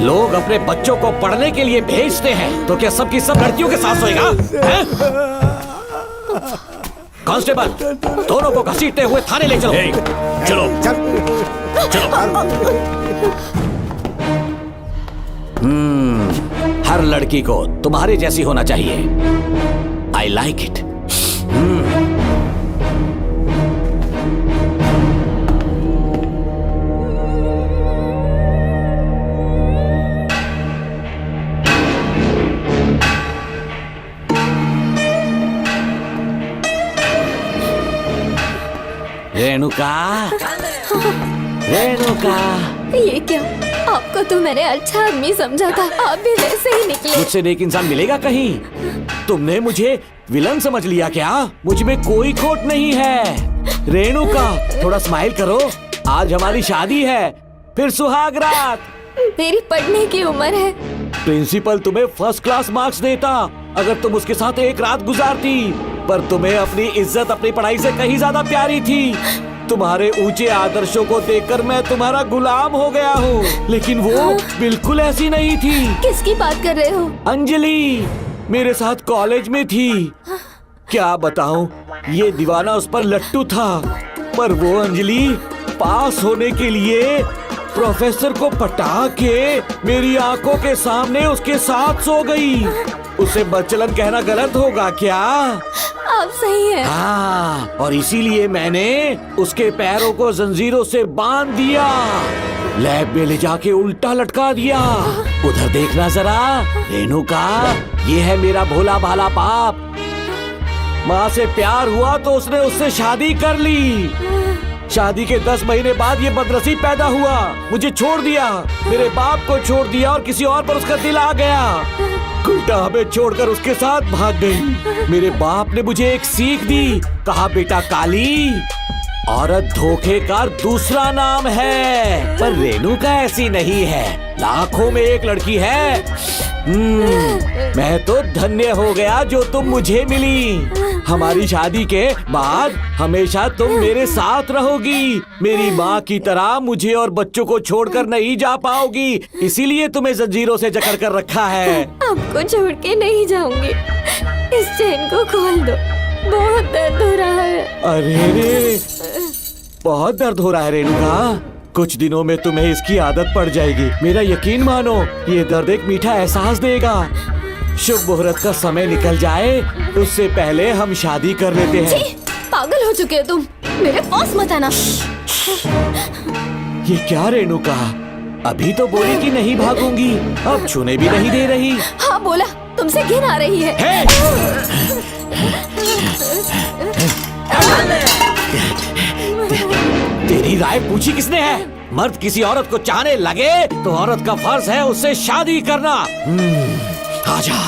लोग अपने बच्चों को पढ़ने के लिए भेजते हैं तो क्या सबकी सब लड़कियों के साथ सोएगा? कांस्टेबल, दोनों को घसीटते हुए थाने ले चलो। चलो हर लड़की को तुम्हारे जैसी होना चाहिए। I like it. Renuka, Renuka. ये क्या? आपको तो मैंने अच्छा आदमी समझा था, आप भी वैसे ही निकले। मुझसे नेक इंसान मिलेगा कहीं? तुमने मुझे विलन समझ लिया क्या? मुझ में कोई खोट नहीं है। रेणुका, थोड़ा स्माइल करो। आज हमारी शादी है, फिर सुहाग रात। मेरी पढ़ने की उम्र है। प्रिंसिपल तुम्हें फर्स्ट क्लास मार्क्स देता अगर तुम उसके साथ एक रात गुजारती, पर तुम्हें अपनी इज्जत अपनी पढ़ाई से कहीं ज्यादा प्यारी थी। तुम्हारे ऊंचे आदर्शों को देखकर मैं तुम्हारा गुलाम हो गया हूँ, लेकिन वो बिल्कुल ऐसी नहीं थी। किसकी बात कर रहे हो? अंजलि मेरे साथ कॉलेज में थी। क्या बताऊं, ये दीवाना उस पर लट्टू था, पर वो अंजलि पास होने के लिए प्रोफेसर को पटा के मेरी आंखों के सामने उसके साथ सो गई। उसे बदचलन कहना गलत होगा क्या? आप सही है। हाँ, और इसीलिए मैंने उसके पैरों को जंजीरों से बांध दिया, लैब में ले जाके उल्टा लटका दिया। उधर देखना जरा रेणुका, ये है मेरा भोला भाला बाप। माँ से प्यार हुआ तो उसने उससे शादी कर ली। शादी के 10 महीने बाद ये बदनसीब पैदा हुआ, मुझे छोड़ दिया, मेरे बाप को छोड़ दिया और किसी और पर उसका दिल आ गया। उल्टा हमें छोड़कर उसके साथ भाग गई। मेरे बाप ने मुझे एक सीख दी, कहा बेटा काली, औरत धोखे का दूसरा नाम है, पर रेणुका ऐसी नहीं है, लाखों में एक लड़की है। मैं तो धन्य हो गया जो तुम मुझे मिली। हमारी शादी के बाद हमेशा तुम मेरे साथ रहोगी। मेरी माँ की तरह मुझे और बच्चों को छोड़कर नहीं जा पाओगी, इसीलिए तुम्हें जंजीरों से जकड़ कर रखा है। आपको छोड़ के नहीं जाऊंगी। इस चेन को खोल दो। बहुत दर्द हो रहा है। अरे रे, बहुत दर्द हो रहा है रेणुका। कुछ दिनों में तुम्हें इसकी आदत पड़ जाएगी। मेरा यकीन मानो, ये दर्द एक मीठा एहसास देगा। शुभ मुहूर्त का समय निकल जाए उससे पहले हम शादी कर लेते हैं। पागल हो चुके हो तुम, मेरे पास मत आना। ये क्या रेणुका, अभी तो बोली कि नहीं भागूंगी, अब छूने भी नहीं दे रही। हाँ बोला, तुमसे घिन आ रही है। तेरी राय पूछी किसने है? मर्द किसी औरत को चाहने लगे तो औरत का फर्ज है उससे शादी करना। आजा।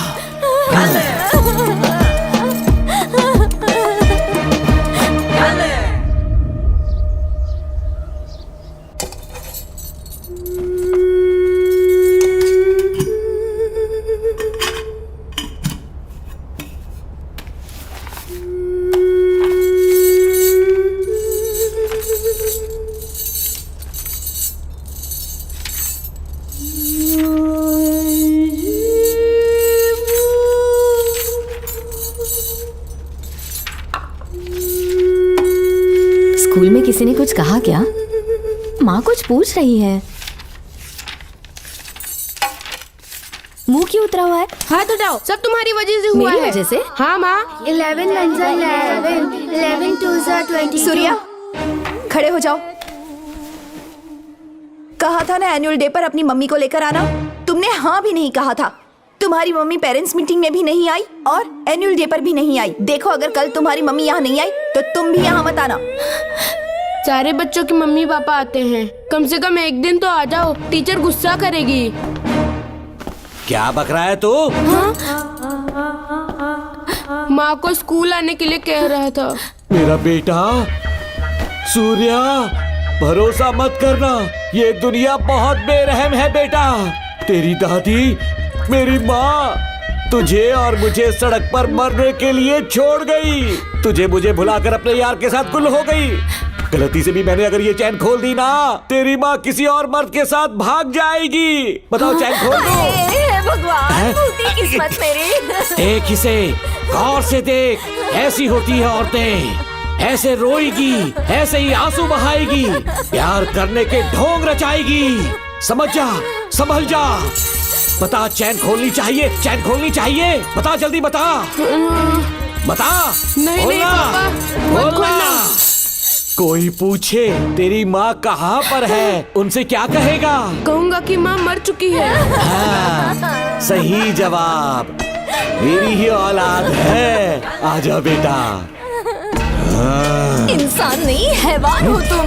स्कूल में किसी ने कुछ कहा क्या? माँ कुछ पूछ रही है। मुंह क्यों उतरा हुआ है? हाथ उठाओ, सब तुम्हारी वजह से हुआ है। मेरी वजह से? हाँ माँ। 11 2 20। सूर्या, खड़े हो जाओ। कहा था ना एनुअल डे पर अपनी मम्मी को लेकर आना, तुमने हाँ भी नहीं कहा था। तुम्हारी मम्मी पेरेंट्स मीटिंग में भी नहीं आई और एनुअल डे पर भी नहीं आई। देखो, अगर कल तुम्हारी मम्मी यहाँ नहीं आई तो तुम भी यहाँ मत आना। सारे बच्चों की मम्मी पापा आते हैं, कम से कम एक दिन तो आ जाओ, टीचर गुस्सा करेगी। क्या बक रहा है तू? माँ को स्कूल आने के लिए कह रहा था। मेरा बेटा सूर्या, भरोसा मत करना, ये दुनिया बहुत बेरहम है बेटा। तेरी दादी, मेरी माँ तुझे और मुझे सड़क पर मरने के लिए छोड़ गई। तुझे मुझे भुलाकर अपने यार के साथ गुल हो गई। गलती से भी मैंने अगर ये चैन खोल दी ना, तेरी माँ किसी और मर्द के साथ भाग जाएगी। बताओ, चैन खोल दो। भगवान, फूटी किस्मत मेरी। देख इसे, गौर से देख, ऐसी होती है औरतें, ऐसे रोएगी, ऐसे ही आंसू बहाएगी, प्यार करने के ढोंग रचाएगी। समझ जा, संभल जा। बता, चैन खोलनी चाहिए, चैन खोलनी चाहिए। बता, जल्दी बता, बता। नहीं नहीं पापा, मत खोलना। कोई पूछे तेरी माँ कहाँ पर है, उनसे क्या कहेगा? कहूँगा कि माँ मर चुकी है। हाँ, सही जवाब, मेरी ही औलाद है। आजा बेटा। हाँ। इंसान नहीं, हैवान हो तुम।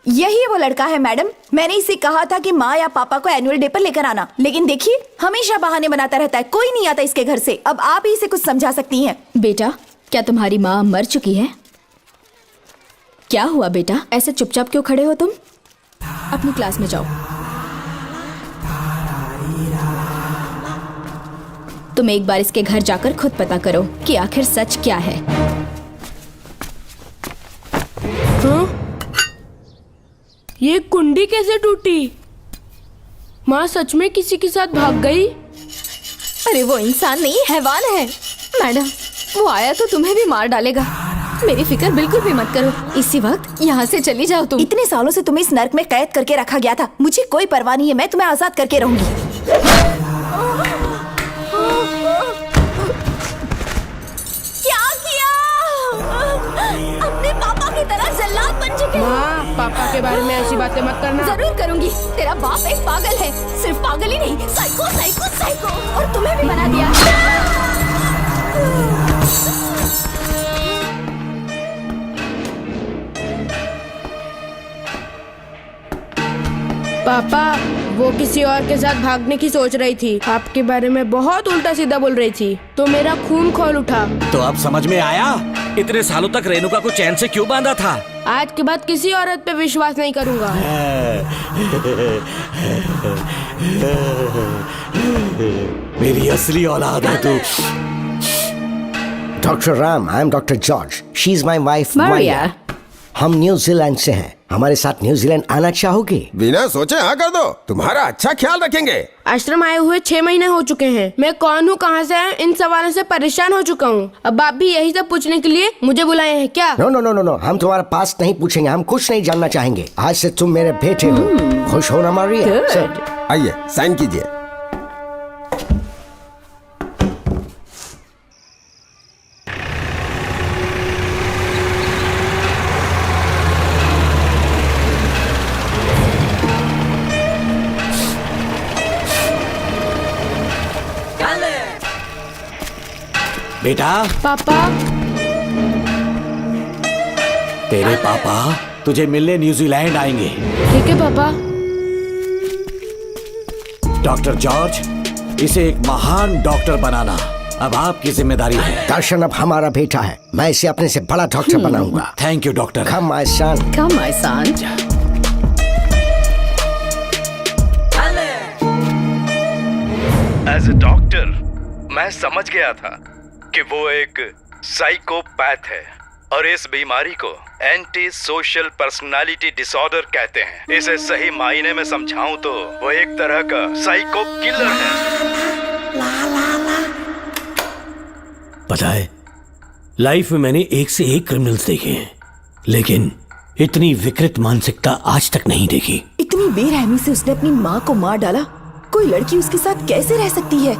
यही वो लड़का है मैडम, मैंने इसे कहा था कि माँ या पापा को एनुअल डे पर लेकर आना, लेकिन देखिए हमेशा बहाने बनाता रहता है, कोई नहीं आता इसके घर से। अब आप ही इसे कुछ समझा सकती हैं। बेटा, क्या तुम्हारी माँ मर चुकी है? क्या हुआ बेटा, ऐसे चुपचाप क्यों खड़े हो तुम? अपनी क्लास में जाओ। तुम एक बार इसके घर जाकर खुद पता करो कि आखिर सच क्या है। हाँ? ये कुंडी कैसे टूटी? माँ सच में किसी के साथ भाग गई? अरे वो इंसान नहीं, हैवान है। मैडम, वो आया तो तुम्हें भी मार डालेगा। मेरी फिक्र बिल्कुल भी मत करो, इसी वक्त यहाँ से चली जाओ तुम। इतने सालों से तुम्हें इस नर्क में कैद करके रखा गया था, मुझे कोई परवाह नहीं है, मैं तुम्हें आजाद करके रहूंगी। क्या किया? अपने पापा की तरह जल्लाद बन चुके हो। माँ, पापा के बारे में ऐसी बातें मत करना। जरूर करूंगी। तेरा बाप एक पागल है, सिर्फ पागल ही नहीं, साइको साइको साइको, और तुम्हें भी बना दिया। पापा, वो किसी और के साथ भागने की सोच रही थी, आपके बारे में बहुत उल्टा सीधा बोल रही थी, तो मेरा खून खौल उठा। तो अब समझ में आया इतने सालों तक रेणुका को चैन से क्यों बांधा था? आज के बाद किसी औरत पे विश्वास नहीं करूंगा। मेरी असली औलाद है तू। Doctor Ram, I am doctor George, she is my wife Maria. हम न्यूजीलैंड से हैं। हमारे साथ न्यूजीलैंड आना चाहोगे? बिना सोचे हाँ कर दो, तुम्हारा अच्छा ख्याल रखेंगे। आश्रम आए हुए 6 महीने हो चुके हैं। मैं कौन हूँ, कहाँ से आया, इन सवालों से परेशान हो चुका हूँ। अब आप भी यही सब पूछने के लिए मुझे बुलाए हैं क्या? No no no no no, हम तुम्हारा पास्ट नहीं पूछेंगे, हम कुछ नहीं जानना चाहेंगे। आज से तुम मेरे बेटे हो। खुश हो ना मारिया? आइए साइन कीजिए। बेटा। पापा। तेरे पापा तुझे मिलने न्यूजीलैंड आएंगे। ठीक है पापा। डॉक्टर जॉर्ज, इसे एक महान डॉक्टर बनाना अब आपकी जिम्मेदारी है। दर्शन अब हमारा बेटा है, मैं इसे अपने से बड़ा डॉक्टर बनाऊंगा। Thank you doctor. Come my son. Come my son. As a doctor मैं समझ गया था कि वो एक साइकोपैथ है और इस बीमारी को एंटी सोशल पर्सनालिटी डिसऑर्डर कहते हैं। इसे सही मायने में समझाऊं तो वो एक तरह का साइको किलर है। पता है, लाइफ में मैंने एक से एक क्रिमिनल्स देखे हैं, लेकिन इतनी विकृत मानसिकता आज तक नहीं देखी। इतनी बेरहमी से उसने अपनी माँ को मार डाला। कोई लड़की उसके साथ कैसे रह सकती है?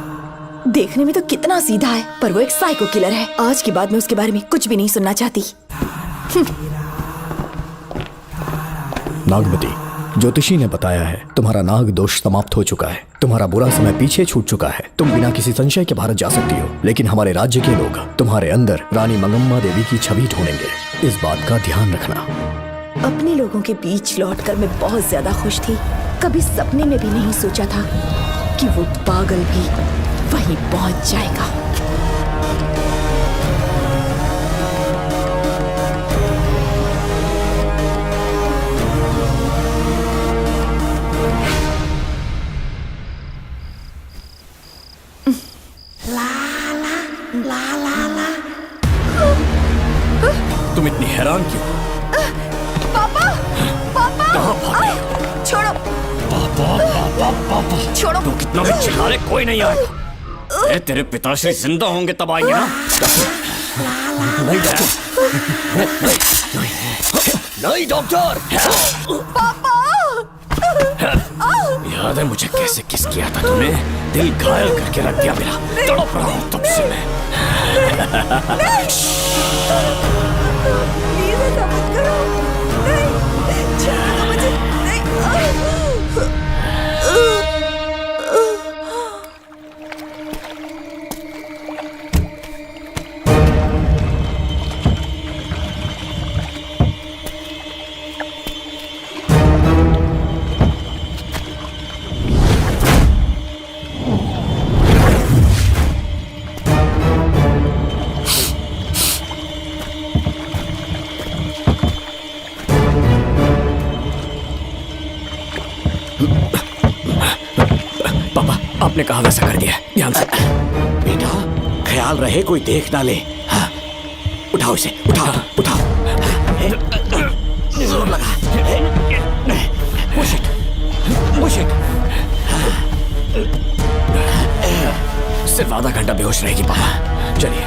देखने में तो कितना सीधा है, पर वो एक साइको किलर है। आज के बाद मैं उसके बारे में कुछ भी नहीं सुनना चाहती। नागमती, ज्योतिषी ने बताया है तुम्हारा नाग दोष समाप्त हो चुका है, तुम्हारा बुरा समय पीछे छूट चुका है, तुम बिना किसी संशय के भारत जा सकती हो। लेकिन हमारे राज्य के लोग तुम्हारे अंदर रानी मंगम्मा देवी की छवि ढूंढेंगे, इस बात का ध्यान रखना। अपने लोगों के बीच लौटकर मैं बहुत ज्यादा खुश थी। कभी सपने में भी नहीं सोचा था कि वो पागल भी वहीं पहुंच जाएगा। तुम इतनी हैरान क्यों? पापा, पापा, कहाँ भाग रही हो? छोड़ो। पापा, पापा, पापा, छोड़ो। तू कितना भी चिल्ला रहे, कोई नहीं आएगा। तेरे पिताश्री जिंदा होंगे तब आएंगे ना। नहीं नहीं डॉक्टर। पापा, याद है मुझे कैसे किस किया था तूने? दिल घायल करके रख दिया मेरा, तड़प रहा हूँ तब से मैं। प्लीज ऐसा मत करो। नहीं, छोड़ दो मुझे। आपने कहा वैसा कर दिया, ध्यान से। बेटा ख्याल रहे कोई देख ना ले। हाँ। उठाओ इसे, उठाओ उठाओ। जोर लगा। Push it, push it. सिर्फ आधा घंटा बेहोश रहेगी पापा। चलिए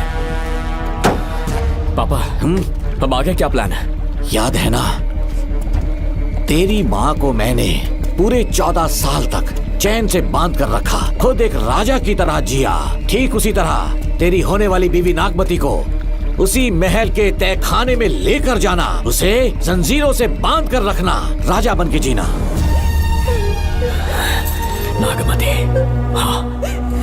पापा, अब आगे क्या प्लान है? याद है ना, तेरी माँ को मैंने पूरे 14 साल तक चैन से बांध कर रखा, खुद एक राजा की तरह जिया। ठीक उसी तरह तेरी होने वाली बीवी नागमती को उसी महल के तहखाने में लेकर जाना, उसे जंजीरों से बांध कर रखना, राजा बन के जीना। नागमती, हाँ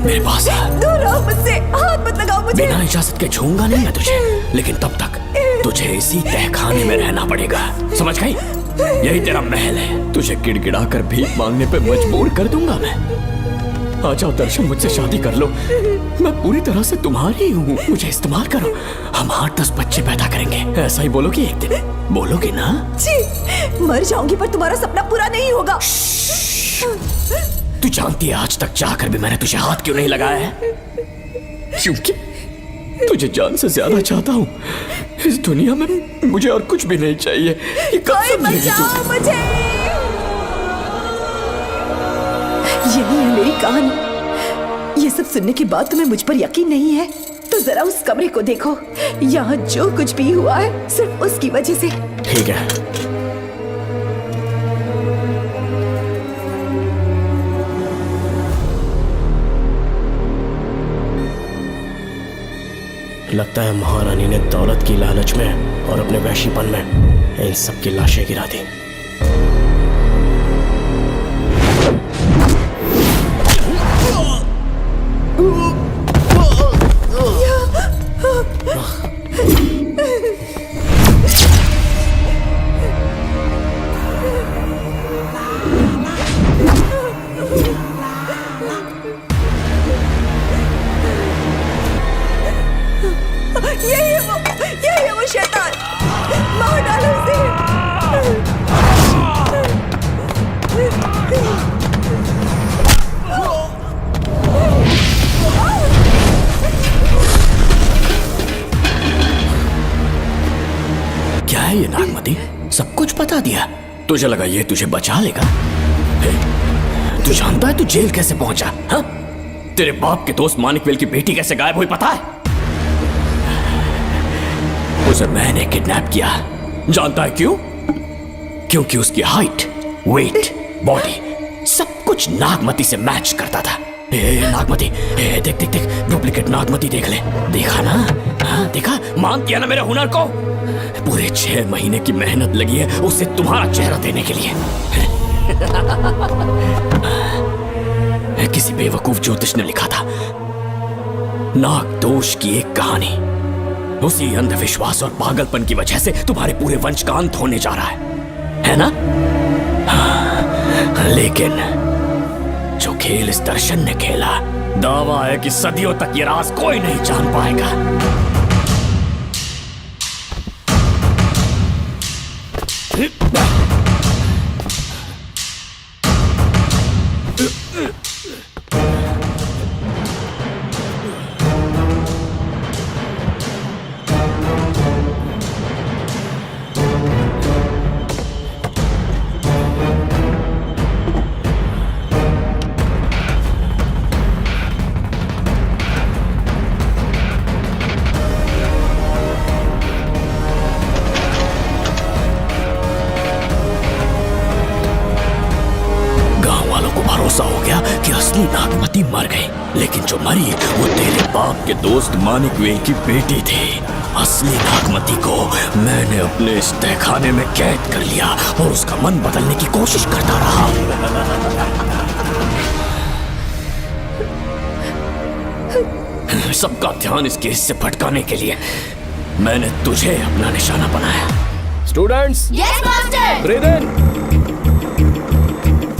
मेरे पास है। दूर रहो मुझसे, हाथ मत लगाओ मुझे। बिना इजाजत के छूंगा नहीं मैं तुझे, लेकिन तब तक तुझे इसी तहखाने में रहना पड़ेगा, समझ गई? यही तेरा महल है, तुझे गिड़गिड़ा कर भीख मांगने पे मजबूर कर दूंगा मैं। आ जाओ दर्शन, मुझसे शादी कर लो, मैं पूरी तरह से तुम्हारी हूँ, मुझे इस्तेमाल करो। हम 8-10 बच्चे पैदा करेंगे, ऐसा ही बोलोगी एक दिन? बोलोगी ना? जी, मर जाऊंगी पर तुम्हारा सपना पूरा नहीं होगा। तू जानती है आज तक चाहकर भी मैंने तुझे हाथ क्यों नहीं लगाया है? तुझे जान से ज्यादा चाहता हूँ। इस दुनिया में मुझे और कुछ भी नहीं चाहिए। ये कोई बचाओ मुझे। यही है मेरी कहानी। ये सब सुनने के बाद तुम्हें मुझ पर यकीन नहीं है तो जरा उस कमरे को देखो। यहाँ जो कुछ भी हुआ है सिर्फ उसकी वजह से। ठीक है, लगता है महारानी ने दौलत की लालच में और अपने वैशीपन में इन सब की लाशें गिरा दी। यही है वो शैतान। मार डालो उसे। क्या है ये नागमती? सब कुछ बता दिया। तुझे लगा ये तुझे बचा लेगा? तू जानता है तू जेल कैसे पहुंचा? हाँ? तेरे बाप के दोस्त मानिकवेल की बेटी कैसे गायब हुई पता है? उसे मैंने किडनैप किया। जानता है क्यों? क्योंकि उसकी हाइट, वेट, बॉडी सब कुछ नागमती से मैच करता था। नागमती, देख देख देख, डुप्लीकेट नागमती देख ले। देखा ना? हाँ देखा? मान दिया ना मेरे हुनर को। पूरे 6 महीने की मेहनत लगी है उसे तुम्हारा चेहरा देने के लिए। किसी बेवकूफ ज्योतिष ने लिखा था नागदोष की एक कहानी। उसी अंधविश्वास और पागलपन की वजह से तुम्हारे पूरे वंश का अंत होने जा रहा है ना? हाँ, लेकिन जो खेल इस दर्शन ने खेला, दावा है कि सदियों तक ये राज कोई नहीं जान पाएगा। नागमती मर गई, लेकिन जो मरी वो तेरे बाप के दोस्त मानिकवेल की बेटी थी। असली नागमती को मैंने अपने इस तहखाने में कैद कर लिया और उसका मन बदलने की कोशिश करता रहा। सबका ध्यान इस केस से भटकाने के लिए मैंने तुझे अपना निशाना बनाया। Students, yes master. ब्रीथ इन,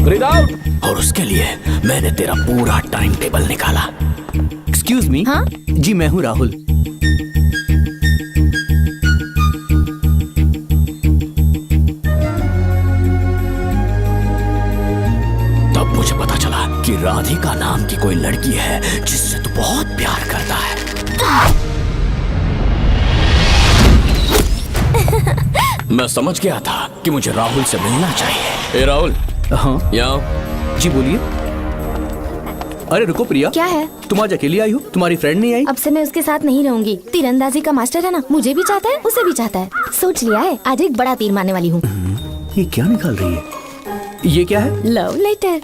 ब्रीथ आउट। और उसके लिए मैंने तेरा पूरा टाइम टेबल निकाला। Excuse me. हाँ? जी मैं हूँ राहुल। तब मुझे पता चला कि राधिका नाम की कोई लड़की है जिससे तू बहुत प्यार करता है। मैं समझ गया था कि मुझे राहुल से मिलना चाहिए। ए राहुल। हाँ यहाँ। जी बोलिए। अरे रुको प्रिया। क्या है? तुम आज अकेली आई हो, तुम्हारी फ्रेंड नहीं आई? अब से मैं उसके साथ नहीं रहूंगी। तीरंदाजी का मास्टर है ना, मुझे भी चाहता है उसे भी चाहता है। सोच लिया है आज एक बड़ा तीर मारने वाली हूँ। ये क्या निकाल रही है? ये क्या है? लव लेटर,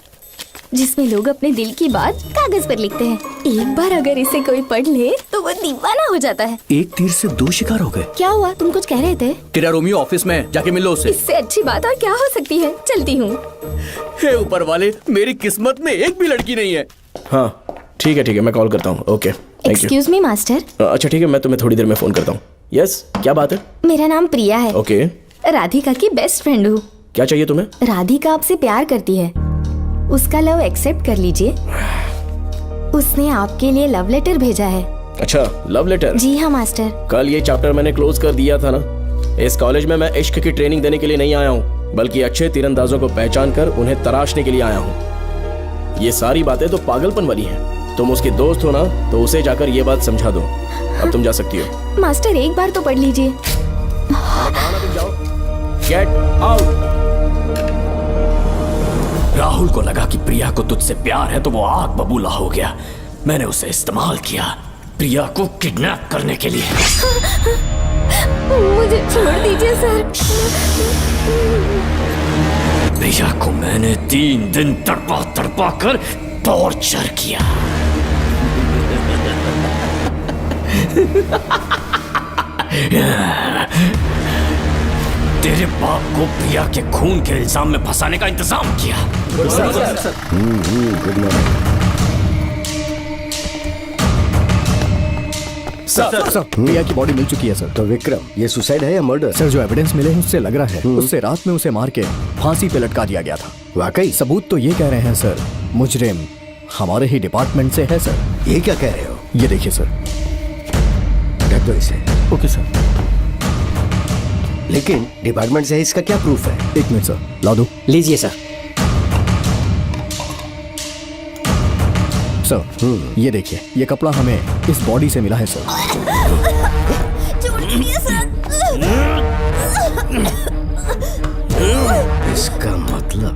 जिसमें लोग अपने दिल की बात कागज पर लिखते हैं। एक बार अगर इसे कोई पढ़ ले तो वो दीवाना हो जाता है। एक तीर से 2 शिकार हो गए। क्या हुआ? तुम कुछ कह रहे थे? तेरा रोमियो ऑफिस में, जाके मिलो उससे। इससे अच्छी बात और क्या हो सकती है। चलती हूँ। हे ऊपर वाले, मेरी किस्मत में एक भी लड़की नहीं है। हाँ ठीक है, मैं कॉल करता हूँ। Okay excuse me master. अच्छा ठीक है, मैं तुम्हें थोड़ी देर में फोन करता हूँ। यस, क्या बात है? मेरा नाम प्रिया है। ओके। राधिका की बेस्ट फ्रेंड हूँ। क्या चाहिए तुम्हें? राधिका आपसे प्यार करती है, उसका लव एक्सेप्ट कर लीजिए। उसने आपके लिए लव लेटर भेजा है। अच्छा, लव लेटर? जी हाँ मास्टर। कल ये चैप्टर मैंने क्लोज कर दिया था ना। इस कॉलेज में मैं इश्क की ट्रेनिंग देने के लिए नहीं आया हूँ, बल्कि अच्छे तीरंदाजों को पहचान कर उन्हें तराशने के लिए आया हूँ। ये सारी बातें तो पागलपन वाली हैं। तुम उसकी दोस्त हो ना, तो उसे जाकर ये बात समझा दो। अब तुम जा सकती हो। मास्टर एक बार तो पढ़ लीजिए। Get out. राहुल को लगा कि प्रिया को तुझसे प्यार है तो वो आग बबूला हो गया। मैंने उसे इस्तेमाल किया प्रिया को किडनैप करने के लिए। मुझे छोड़ दीजिए सर। प्रिया को मैंने 3 दिन तड़पा तड़पा कर टॉर्चर किया। तेरे बाप को प्रिया के खून के इल्जाम में फंसाने का इंतजाम किया। गुड मॉर्निंग सर, प्रिया की बॉडी मिल चुकी है सर। तो विक्रम, ये सुसाइड है या मर्डर? सर, जो एविडेंस मिले हैं उससे लग रहा है उससे रात में उसे मार के फांसी पे लटका दिया गया था। वाकई? सबूत तो ये कह रहे हैं सर, मुजरिम हमारे ही डिपार्टमेंट से है सर। ये क्या कह रहे हो? ये देखिए सर। रख दो इसे। Okay sir. लेकिन डिपार्टमेंट से है, इसका क्या प्रूफ है? 1 मिनट सर, ला दो। लीजिए सर। सर, ये देखिए, ये कपड़ा हमें इस बॉडी से मिला है सर। इसका मतलब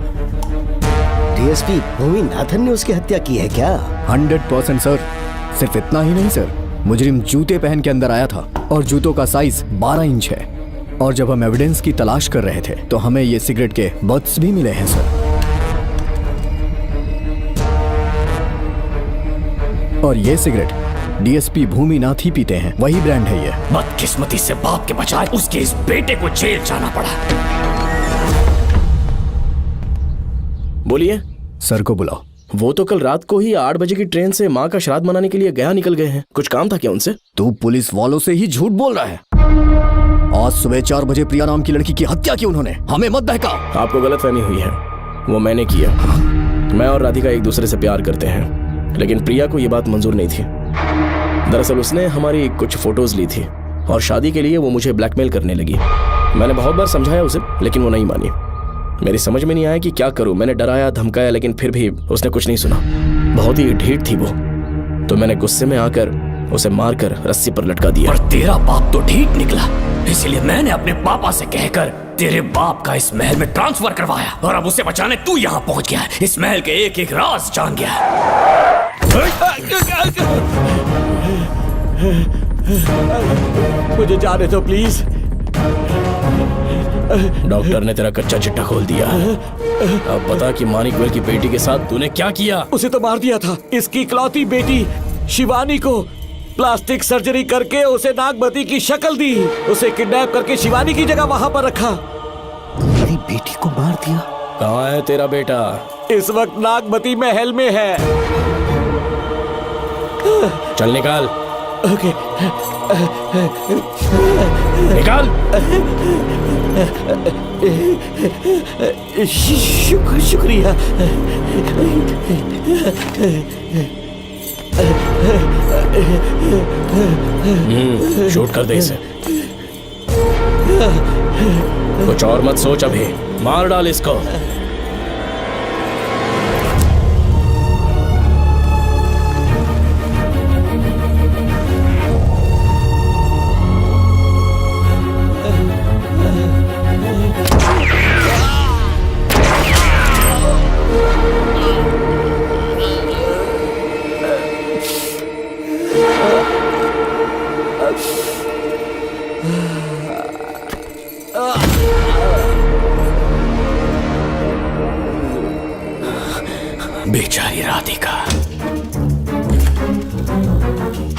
डीएसपी भूमि नाथन ने उसकी हत्या की है क्या? 100% सर। सिर्फ इतना ही नहीं सर, मुजरिम जूते पहन के अंदर आया था और जूतों का साइज 12 इंच है। और जब हम एविडेंस की तलाश कर रहे थे तो हमें ये सिगरेट के बट्स भी मिले हैं सर। और ये सिगरेट डीएसपी भूमि नाथ ही पीते हैं, वही ब्रांड है ये। बदकिस्मती से बाप के बजाय उसके इस बेटे को जेल जाना पड़ा। बोलिए। सर को बुलाओ। वो तो कल रात को ही 8 बजे की ट्रेन से माँ का श्राद्ध मनाने के लिए गया निकल गए हैं। कुछ काम था क्या उनसे? तू पुलिस वालों से ही झूठ बोल रहा है। आज सुबह 4 बजे प्रिया नाम की लड़की की हत्या की उन्होंने, हमें मत बहका। आपको गलतफहमी हुई है, वो मैंने किया। मैं और राधिका एक दूसरे से प्यार करते हैं, लेकिन प्रिया को ये बात मंजूर नहीं थी। दरअसल उसने हमारी कुछ फोटोज ली थी और शादी के लिए वो मुझे ब्लैकमेल करने लगी। मैंने बहुत बार समझाया उसे, लेकिन वो नहीं मानी। मेरी समझ में नहीं आया कि क्या करूं। मैंने डराया धमकाया, लेकिन फिर भी उसने कुछ नहीं सुना। बहुत ही ढीठ थी वो, तो मैंने गुस्से में आकर उसे मारकर रस्सी पर लटका दिया। और तेरा बाप तो ढीठ निकला, इसलिए मैंने अपने पापा से कहकर तेरे बाप का इस महल में ट्रांसफर करवाया। और अब उसे बचाने तू यहाँ पहुंच गया है। इस महल के एक एक राज जान गया है। मुझे जाने दो प्लीज। डॉक्टर ने तेरा कच्चा चिट्ठा खोल दिया। अब बता कि मानिकवेल की बेटी के साथ तूने क्या किया? उसे तो मार दिया था। इसकी इकलौती बेटी शिवानी को प्लास्टिक सर्जरी करके उसे नागमती की शक्ल दी। उसे किडनैप करके शिवानी की जगह वहां पर रखा। मेरी बेटी को मार दिया? कहाँ है तेरा बेटा? इस वक्त नागमती महल में है। चल निकाल। ओके। निकाल। शुक्रिया। शूट कर दे इसे। कुछ और मत सोच, अभी मार डाल इसको। बेचारी राधिका।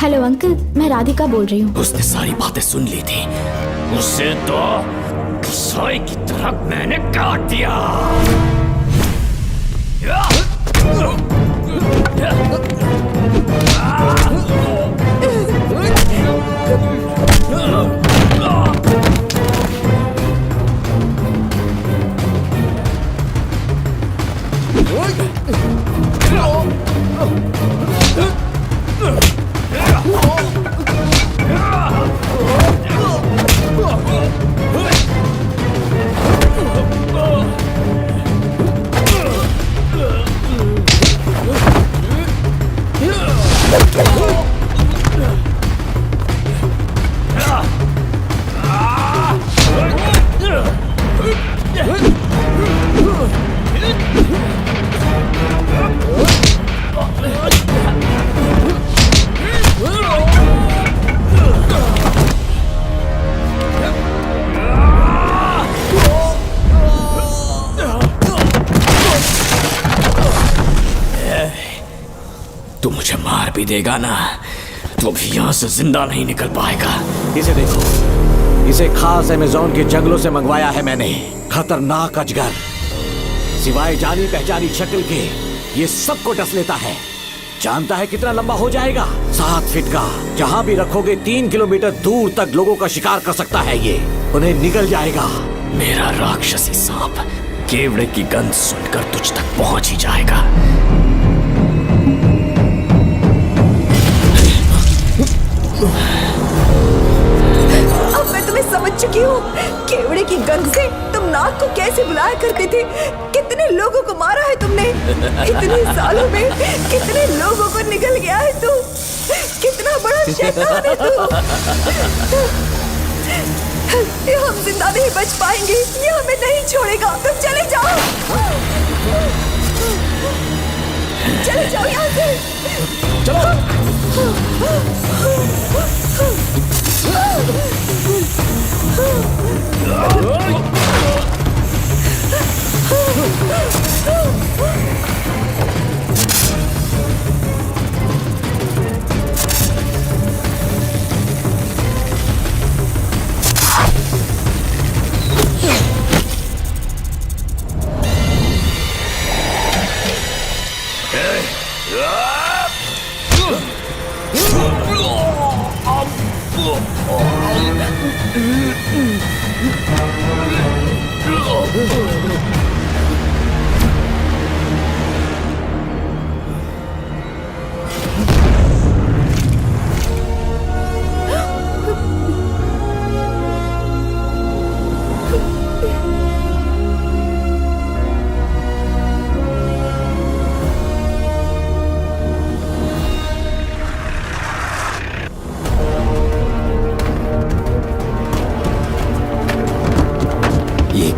हेलो अंकल, मैं राधिका बोल रही हूँ। उसने सारी बातें सुन ली थी। उसे तो कसाई की तरह मैंने काट दिया। भी देगा ना तो भी यहाँ से जिंदा नहीं निकल पाएगा। इसे देखो, इसे खास अमेज़न के जंगलों से मंगवाया है मैंने। खतरनाक अजगर, सिवाय जानी पहचानी शक्ल के ये सबको डस लेता है। जानता है कितना लंबा हो जाएगा? 7 फीट का। जहाँ भी रखोगे 3 किलोमीटर दूर तक लोगों का शिकार कर सकता है ये। उन्हें निगल जाएगा। मेरा राक्षसी सांप केवड़े की गंध सुनकर तुझ तक पहुंच ही जाएगा। अब मैं तुम्हें समझ चुकी हूँ। केवड़े की गंध से तुम नाग को कैसे बुलाया करते थे। कितने लोगों को मारा है तुमने। इतने सालों में कितने लोगों को निगल गया है तू। कितना बड़ा शैतान है तू। हम जिंदा नहीं बच पाएंगे। ये हमें नहीं छोड़ेगा। तुम चले जाओ, चले जाओ यहाँ से।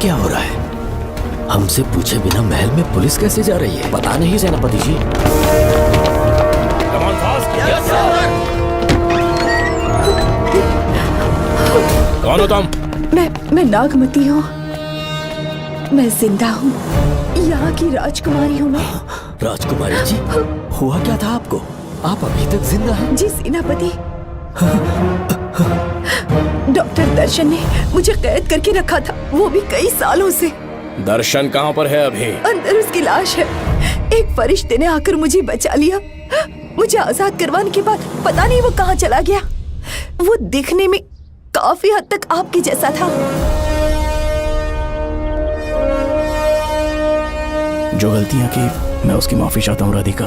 क्या हो रहा है? हमसे पूछे बिना महल में पुलिस कैसे जा रही है? पता नहीं सेनापति जी। कौन हो तुम? मैं नागमती हूँ। मैं जिंदा हूँ। यहाँ की राजकुमारी हूँ मैं। राजकुमारी जी, हुआ क्या था आपको? आप अभी तक जिंदा हैं? जी सेनापति। डॉक्टर दर्शन ने मुझे कैद करके रखा था, वो भी कई सालों से। दर्शन कहाँ पर है अभी? अंदर उसकी लाश है। एक फरिश्ते ने आकर मुझे बचा लिया। मुझे आजाद करवाने के बाद पता नहीं वो कहाँ चला गया। वो दिखने में काफी हद तक आपके जैसा था। जो गलतियां की मैं उसकी माफी चाहता हूँ राधिका।